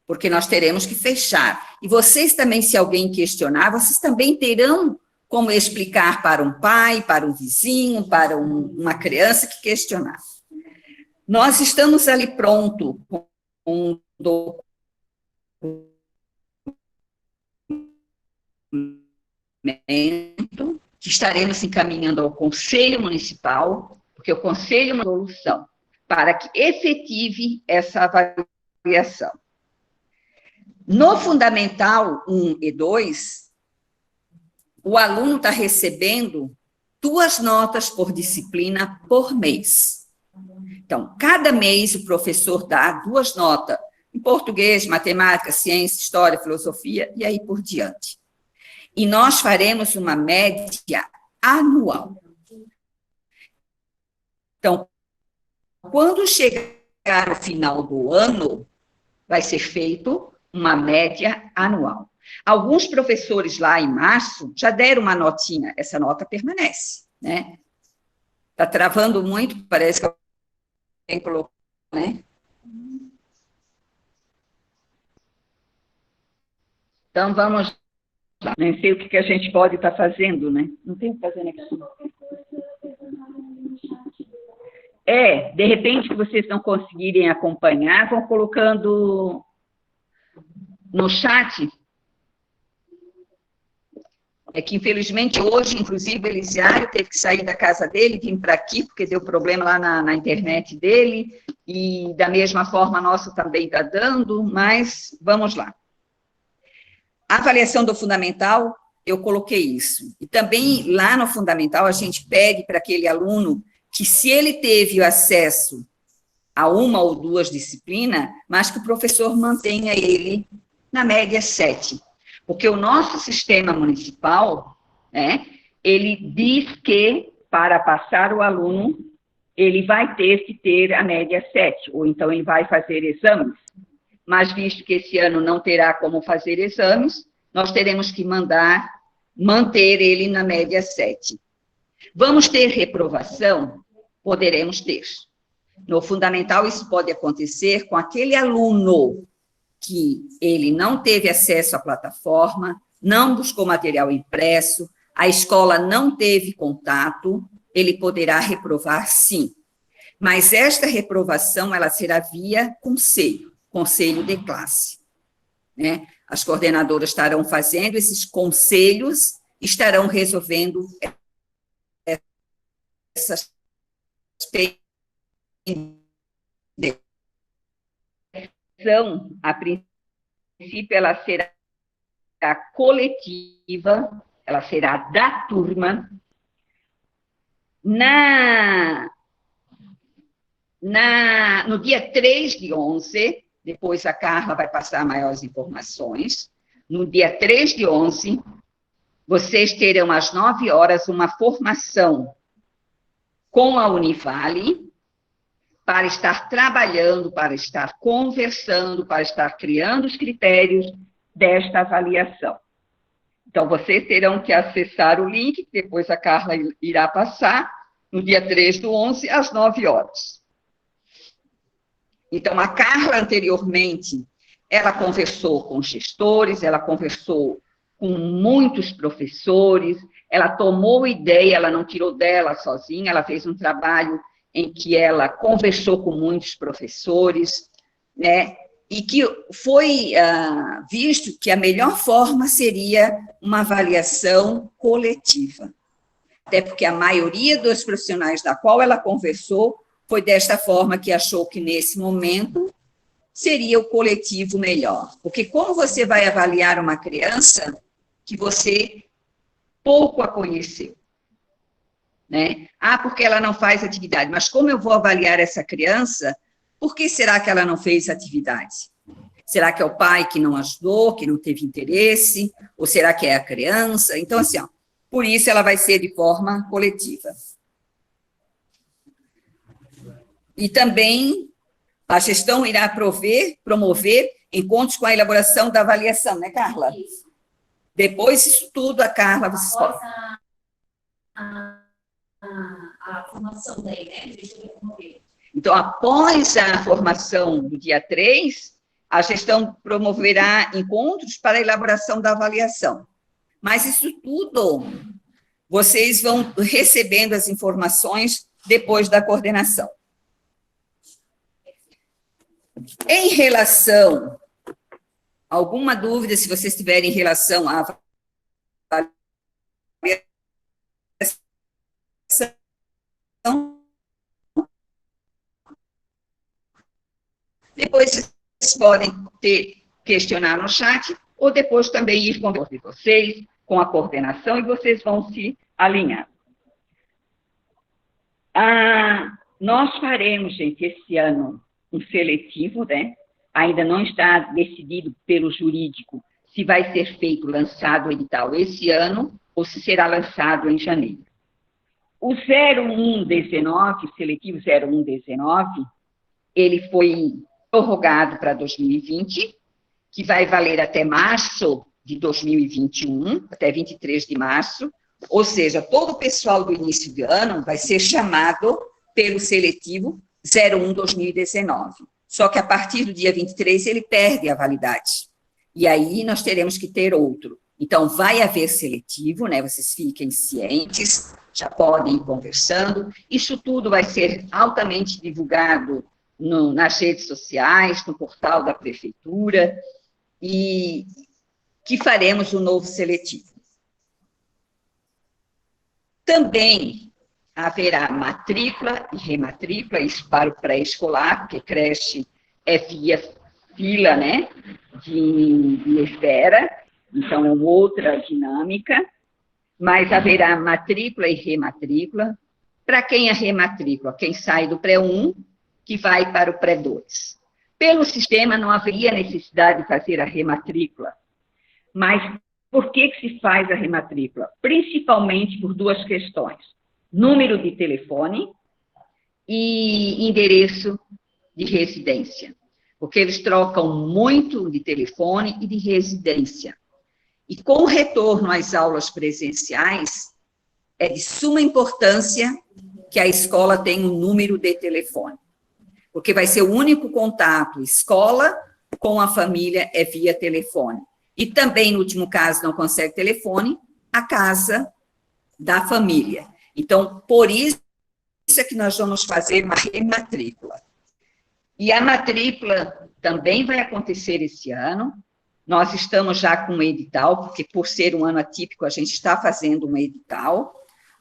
Porque nós teremos que fechar. E vocês também, se alguém questionar, vocês também terão como explicar para um pai, para um vizinho, para uma criança que questionar. Nós estamos ali pronto com um documento que estaremos encaminhando ao Conselho Municipal, porque o Conselho é uma solução para que efetive essa avaliação. No Fundamental 1 e 2, o aluno está recebendo 2 notas por disciplina por mês. Então, cada mês o professor dá 2 notas, em português, matemática, ciência, história, filosofia, e aí por diante. E nós faremos uma média anual. Então, quando chegar o final do ano, vai ser feito uma média anual. Alguns professores lá em março já deram uma notinha, essa nota permanece, né? Está travando muito, parece que alguém colocou, né? Então, vamos lá. Nem sei o que a gente pode estar fazendo, né? Não tem o que fazer aqui. De repente, que vocês não conseguirem acompanhar, vão colocando no chat. É que, infelizmente, hoje, inclusive, o Elisiário teve que sair da casa dele, vir para aqui, porque deu problema lá na internet dele, e da mesma forma a nossa também está dando, mas vamos lá. A avaliação do fundamental, eu coloquei isso. E também, lá no fundamental, a gente pede para aquele aluno que, se ele teve acesso a 1 ou 2 disciplinas, mas que o professor mantenha ele na média 7. Porque o nosso sistema municipal, né, ele diz que, para passar o aluno, ele vai ter que ter a média 7, ou então ele vai fazer exames. Mas, visto que esse ano não terá como fazer exames, nós teremos que manter ele na média 7. Vamos ter reprovação? Poderemos ter. No fundamental, isso pode acontecer com aquele aluno que ele não teve acesso à plataforma, não buscou material impresso, a escola não teve contato, ele poderá reprovar sim. Mas esta reprovação, ela será via conselho de classe, né? As coordenadoras estarão fazendo esses conselhos, estarão resolvendo essas a princípio, ela será coletiva, ela será da turma. No dia 3/11, depois a Carla vai passar maiores informações, no dia 3/11, vocês terão às 9 horas uma formação com a Univale, para estar trabalhando, para estar conversando, para estar criando os critérios desta avaliação. Então, vocês terão que acessar o link, que depois a Carla irá passar, no dia 3/11, às 9 horas. Então, a Carla, anteriormente, ela conversou com gestores, ela conversou com muitos professores, ela tomou ideia, ela não tirou dela sozinha, ela fez um trabalho em que ela conversou com muitos professores, né? E que foi visto que a melhor forma seria uma avaliação coletiva. Até porque a maioria dos profissionais da qual ela conversou foi desta forma que achou que, nesse momento, seria o coletivo melhor. Porque como você vai avaliar uma criança que você pouco a conheceu? Né? Porque ela não faz atividade. Mas como eu vou avaliar essa criança? Por que será que ela não fez atividade? Será que é o pai que não ajudou, que não teve interesse? Ou será que é a criança? Então, assim, por isso ela vai ser de forma coletiva. E também a gestão irá promover encontros com a elaboração da avaliação, né, Carla? Isso. Depois disso tudo, a Carla... Após a formação daí, né? Então, após a formação do dia 3, a gestão promoverá encontros para a elaboração da avaliação. Mas isso tudo, vocês vão recebendo as informações depois da coordenação. Em relação, alguma dúvida, se vocês tiverem em relação à avaliação, depois vocês podem questionar no chat, ou depois também ir com vocês, com a coordenação, e vocês vão se alinhar. Nós faremos, gente, esse ano, um seletivo, né? Ainda não está decidido pelo jurídico se vai ser feito, lançado o edital esse ano, ou se será lançado em janeiro. O 0119, seletivo 0119, ele foi prorrogado para 2020, que vai valer até março de 2021, até 23 de março, ou seja, todo o pessoal do início de ano vai ser chamado pelo seletivo 01-2019. Só que a partir do dia 23 ele perde a validade. E aí nós teremos que ter outro. Então, vai haver seletivo, né? Vocês fiquem cientes, já podem ir conversando. Isso tudo vai ser altamente divulgado nas redes sociais, no portal da prefeitura, e que faremos um novo seletivo. Também haverá matrícula e rematrícula, isso para o pré-escolar, porque creche é via fila, né, de espera, então é outra dinâmica, mas haverá matrícula e rematrícula. Para quem é rematrícula? Quem sai do pré-1, que vai para o pré-2. Pelo sistema, não haveria necessidade de fazer a rematrícula, mas por que se faz a rematrícula? Principalmente por duas questões: número de telefone e endereço de residência, porque eles trocam muito de telefone e de residência. E com o retorno às aulas presenciais, é de suma importância que a escola tenha um número de telefone, porque vai ser o único contato escola com a família é via telefone. E também, no último caso, não consegue telefone, a casa da família. Então, por isso é que nós vamos fazer uma rematrícula. E a matrícula também vai acontecer esse ano. Nós estamos já com um edital, porque por ser um ano atípico, a gente está fazendo um edital.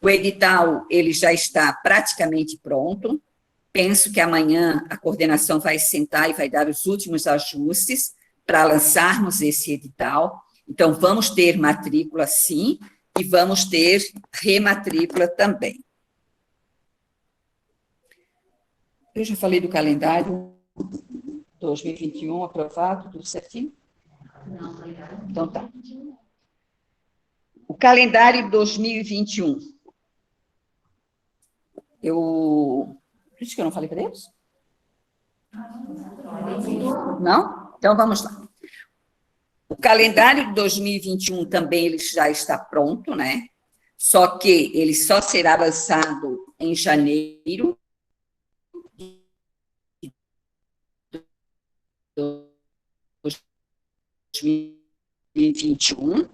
O edital, ele já está praticamente pronto. Penso que amanhã a coordenação vai sentar e vai dar os últimos ajustes para lançarmos esse edital. Então, vamos ter matrícula, sim, e vamos ter rematrícula também. Eu já falei do calendário 2021 aprovado, tudo certinho? Não, obrigada. Então tá. O calendário 2021. Por isso que eu não falei para eles? Não? Então vamos lá. O calendário de 2021 também ele já está pronto, né? Só que ele só será lançado em janeiro de 2021,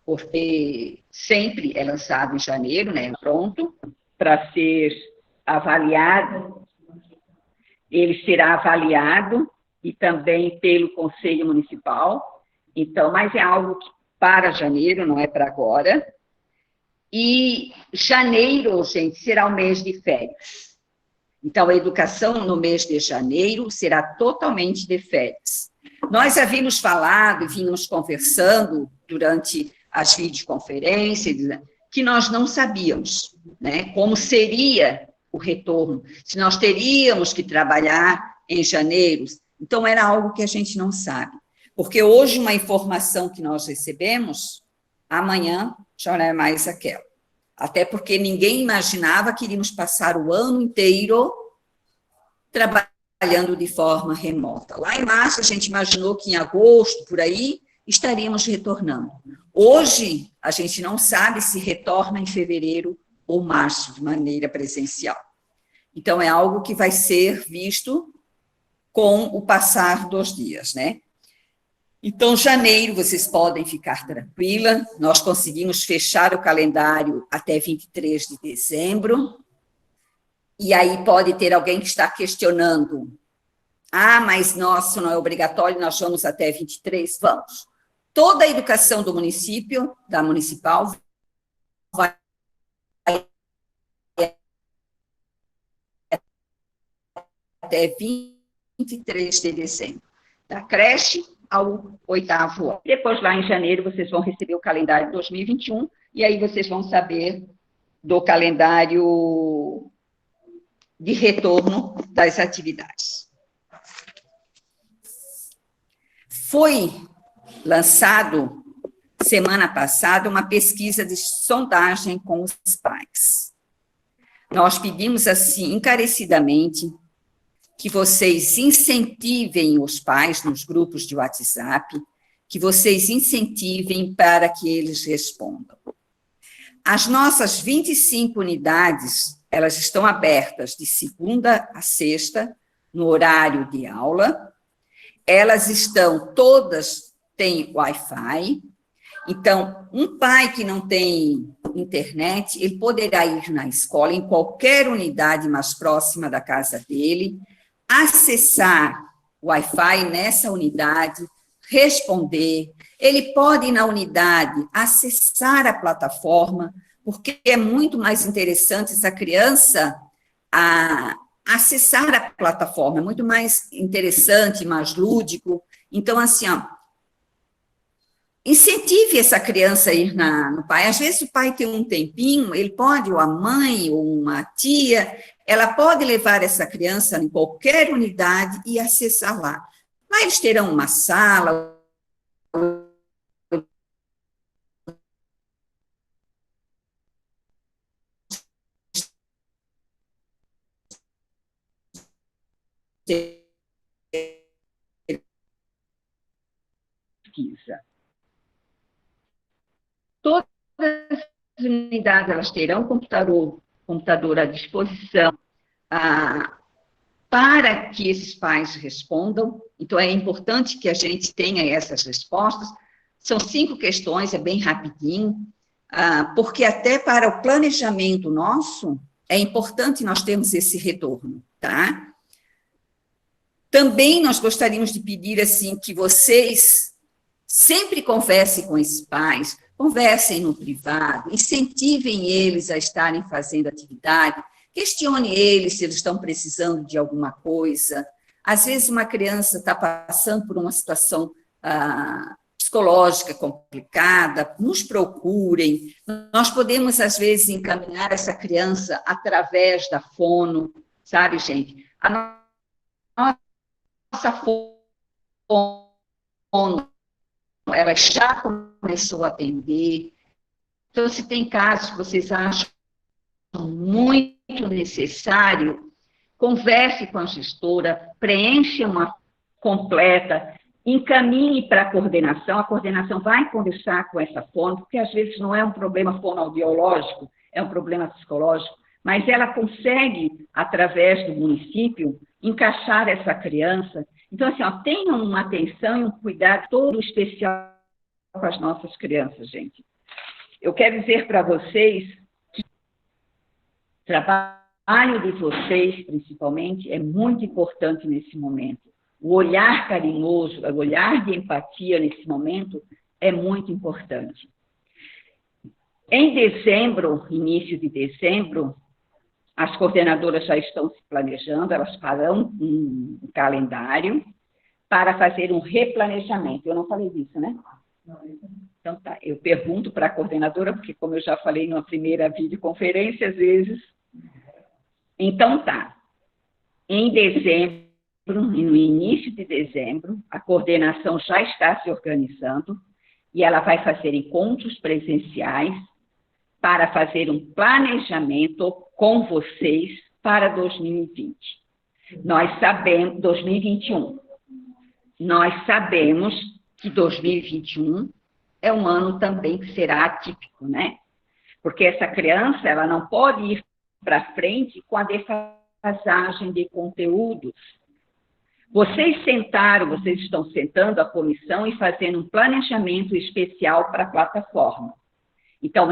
porque sempre é lançado em janeiro, né? Pronto, para ser avaliado. Ele será avaliado e também pelo Conselho Municipal. Então, mas é algo que para janeiro, não é para agora. E janeiro, gente, será o mês de férias. Então, a educação no mês de janeiro será totalmente de férias. Nós havíamos falado e vínhamos conversando durante as videoconferências que nós não sabíamos, né, como seria o retorno, se nós teríamos que trabalhar em janeiro. Então, era algo que a gente não sabe. Porque hoje uma informação que nós recebemos, amanhã já não é mais aquela. Até porque ninguém imaginava que iríamos passar o ano inteiro trabalhando de forma remota. Lá em março, a gente imaginou que em agosto, por aí, estaríamos retornando. Hoje, a gente não sabe se retorna em fevereiro ou março, de maneira presencial. Então, é algo que vai ser visto com o passar dos dias, né? Então, janeiro, vocês podem ficar tranquila, nós conseguimos fechar o calendário até 23 de dezembro, e aí pode ter alguém que está questionando, mas nosso não é obrigatório, nós vamos até 23, vamos. Toda a educação do município, da municipal, vai até 23 de dezembro, da creche ao 8º ano. Depois, lá em janeiro, vocês vão receber o calendário 2021, e aí vocês vão saber do calendário de retorno das atividades. Foi lançado, semana passada, uma pesquisa de sondagem com os pais. Nós pedimos, assim, encarecidamente, que vocês incentivem os pais nos grupos de WhatsApp, que vocês incentivem para que eles respondam. As nossas 25 unidades, elas estão abertas de segunda a sexta, no horário de aula. Elas estão, todas têm Wi-Fi. Então, um pai que não tem internet, ele poderá ir na escola, em qualquer unidade mais próxima da casa dele, acessar o Wi-Fi nessa unidade, responder. Ele pode ir na unidade, acessar a plataforma, porque é muito mais interessante essa criança acessar a plataforma, é muito mais interessante, mais lúdico. Então, assim, incentive essa criança a ir no pai. Às vezes o pai tem um tempinho, ele pode, ou a mãe, ou uma tia, ela pode levar essa criança em qualquer unidade e acessar lá. Lá eles terão uma sala, pesquisa. Todas as unidades elas terão computador à disposição para que esses pais respondam. Então, é importante que a gente tenha essas respostas. São 5 questões, é bem rapidinho. porque até para o planejamento nosso, é importante nós termos esse retorno, tá? Também nós gostaríamos de pedir, assim, que vocês sempre conversem com esses pais, conversem no privado, incentivem eles a estarem fazendo atividade, questione eles se eles estão precisando de alguma coisa. Às vezes uma criança está passando por uma situação psicológica complicada, nos procurem. Nós podemos, às vezes, encaminhar essa criança através da fono, sabe, gente? A nossa fono, ela já começou a atender. Então, se tem casos que vocês acham muito necessário, converse com a gestora, preencha uma completa, encaminhe para a coordenação vai conversar com essa fono, porque às vezes não é um problema fonoaudiológico, é um problema psicológico, mas ela consegue, através do município, encaixar essa criança. Então, assim, tenham uma atenção e um cuidado todo especial com as nossas crianças, gente. Eu quero dizer para vocês que o trabalho de vocês, principalmente, é muito importante nesse momento. O olhar carinhoso, o olhar de empatia nesse momento é muito importante. Em dezembro, início de dezembro, as coordenadoras já estão se planejando, elas farão um calendário para fazer um replanejamento. Eu não falei disso, né? Então, tá. Eu pergunto para a coordenadora, porque como eu já falei numa primeira videoconferência, às vezes... Então, tá. Em dezembro, no início de dezembro, a coordenação já está se organizando e ela vai fazer encontros presenciais para fazer um planejamento com vocês para 2020. Nós sabemos, 2021. Nós sabemos que 2021 é um ano também que será atípico, né? Porque essa criança, ela não pode ir para frente com a defasagem de conteúdos. Vocês estão sentando a comissão e fazendo um planejamento especial para a plataforma. Então,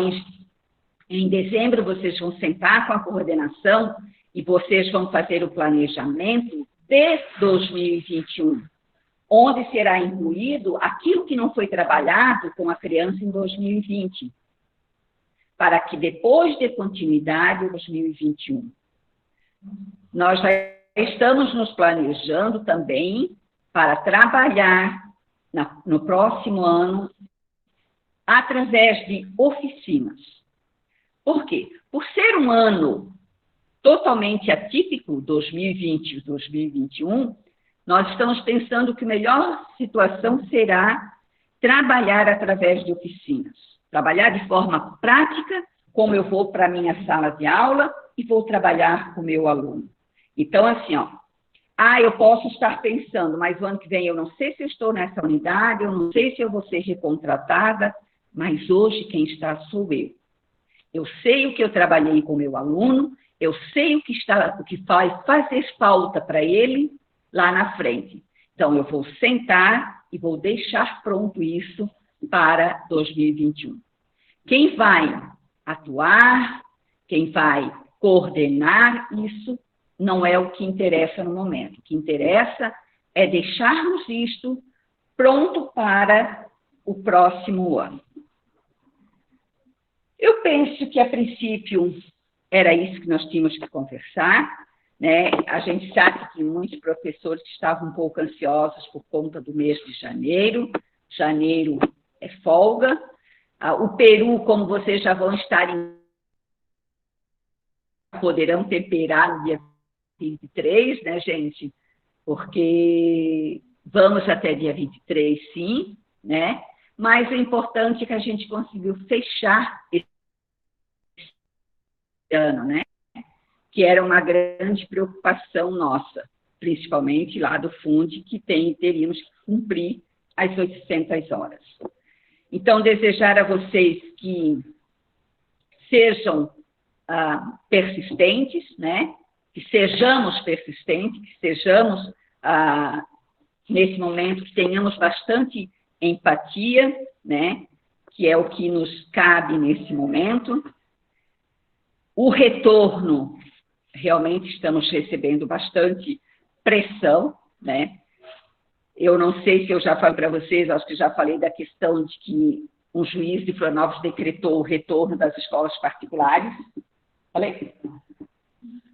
em dezembro, vocês vão sentar com a coordenação e vocês vão fazer o planejamento de 2021, onde será incluído aquilo que não foi trabalhado com a criança em 2020, para que depois dê continuidade em 2021. Nós já estamos nos planejando também para trabalhar no próximo ano através de oficinas. Por quê? Por ser um ano totalmente atípico, 2020 e 2021, nós estamos pensando que a melhor situação será trabalhar através de oficinas. Trabalhar de forma prática, como eu vou para a minha sala de aula e vou trabalhar com o meu aluno. Então, assim, eu posso estar pensando, mas o ano que vem eu não sei se eu estou nessa unidade, eu não sei se eu vou ser recontratada, mas hoje quem está sou eu. Eu sei o que eu trabalhei com o meu aluno, eu sei o que faz fazer falta para ele lá na frente. Então, eu vou sentar e vou deixar pronto isso para 2021. Quem vai atuar, quem vai coordenar isso, não é o que interessa no momento. O que interessa é deixarmos isto pronto para o próximo ano. Eu penso que, a princípio, era isso que nós tínhamos que conversar, né? A gente sabe que muitos professores estavam um pouco ansiosos por conta do mês de janeiro. Janeiro é folga. O Peru, como vocês já vão estar poderão temperar no dia 23, né, gente? Porque vamos até dia 23, sim, né? Mas o importante é que a gente conseguiu fechar esse ano, né? Que era uma grande preocupação nossa, principalmente lá do Funde, que teríamos que cumprir as 800 horas. Então, desejar a vocês que sejam persistentes, né? Que sejamos persistentes, que sejamos, nesse momento, que tenhamos bastante empatia, né? que é o que nos cabe nesse momento. O retorno, realmente estamos recebendo bastante pressão, né? Eu não sei se eu já falei para vocês, acho que já falei da questão de que um juiz de Florianópolis decretou o retorno das escolas particulares. Falei?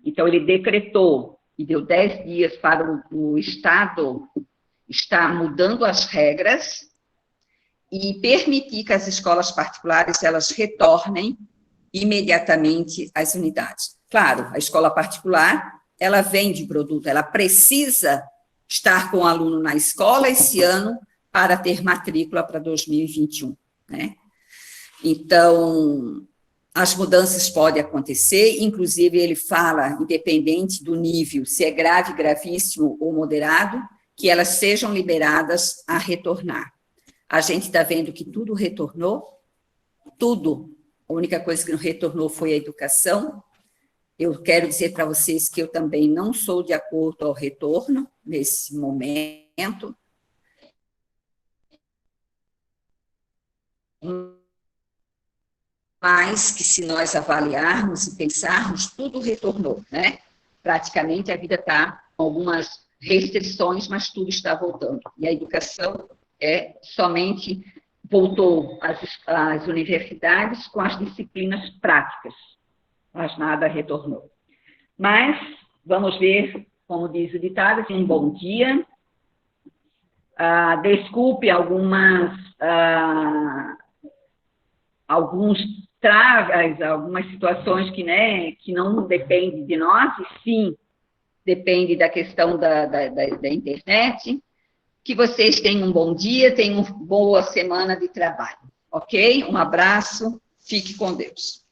Então, ele decretou e deu 10 dias para o Estado estar mudando as regras e permitir que as escolas particulares elas retornem imediatamente às unidades. Claro, a escola particular, ela vende produto, ela precisa estar com o aluno na escola esse ano para ter matrícula para 2021, né? Então, as mudanças podem acontecer, inclusive ele fala, independente do nível, se é grave, gravíssimo ou moderado, que elas sejam liberadas a retornar. A gente está vendo que tudo retornou, tudo. A única coisa que não retornou foi a educação. Eu quero dizer para vocês que eu também não sou de acordo ao retorno nesse momento. Mas que se nós avaliarmos e pensarmos, tudo retornou, né? Praticamente a vida está com algumas restrições, mas tudo está voltando. E a educação somente voltou às universidades com as disciplinas práticas, mas nada retornou. Mas vamos ver, como diz o ditado, assim, um bom dia. Desculpe alguns travas, algumas situações que não dependem de nós, e sim depende da questão da internet. Que vocês tenham um bom dia, tenham uma boa semana de trabalho, ok? Um abraço, fique com Deus.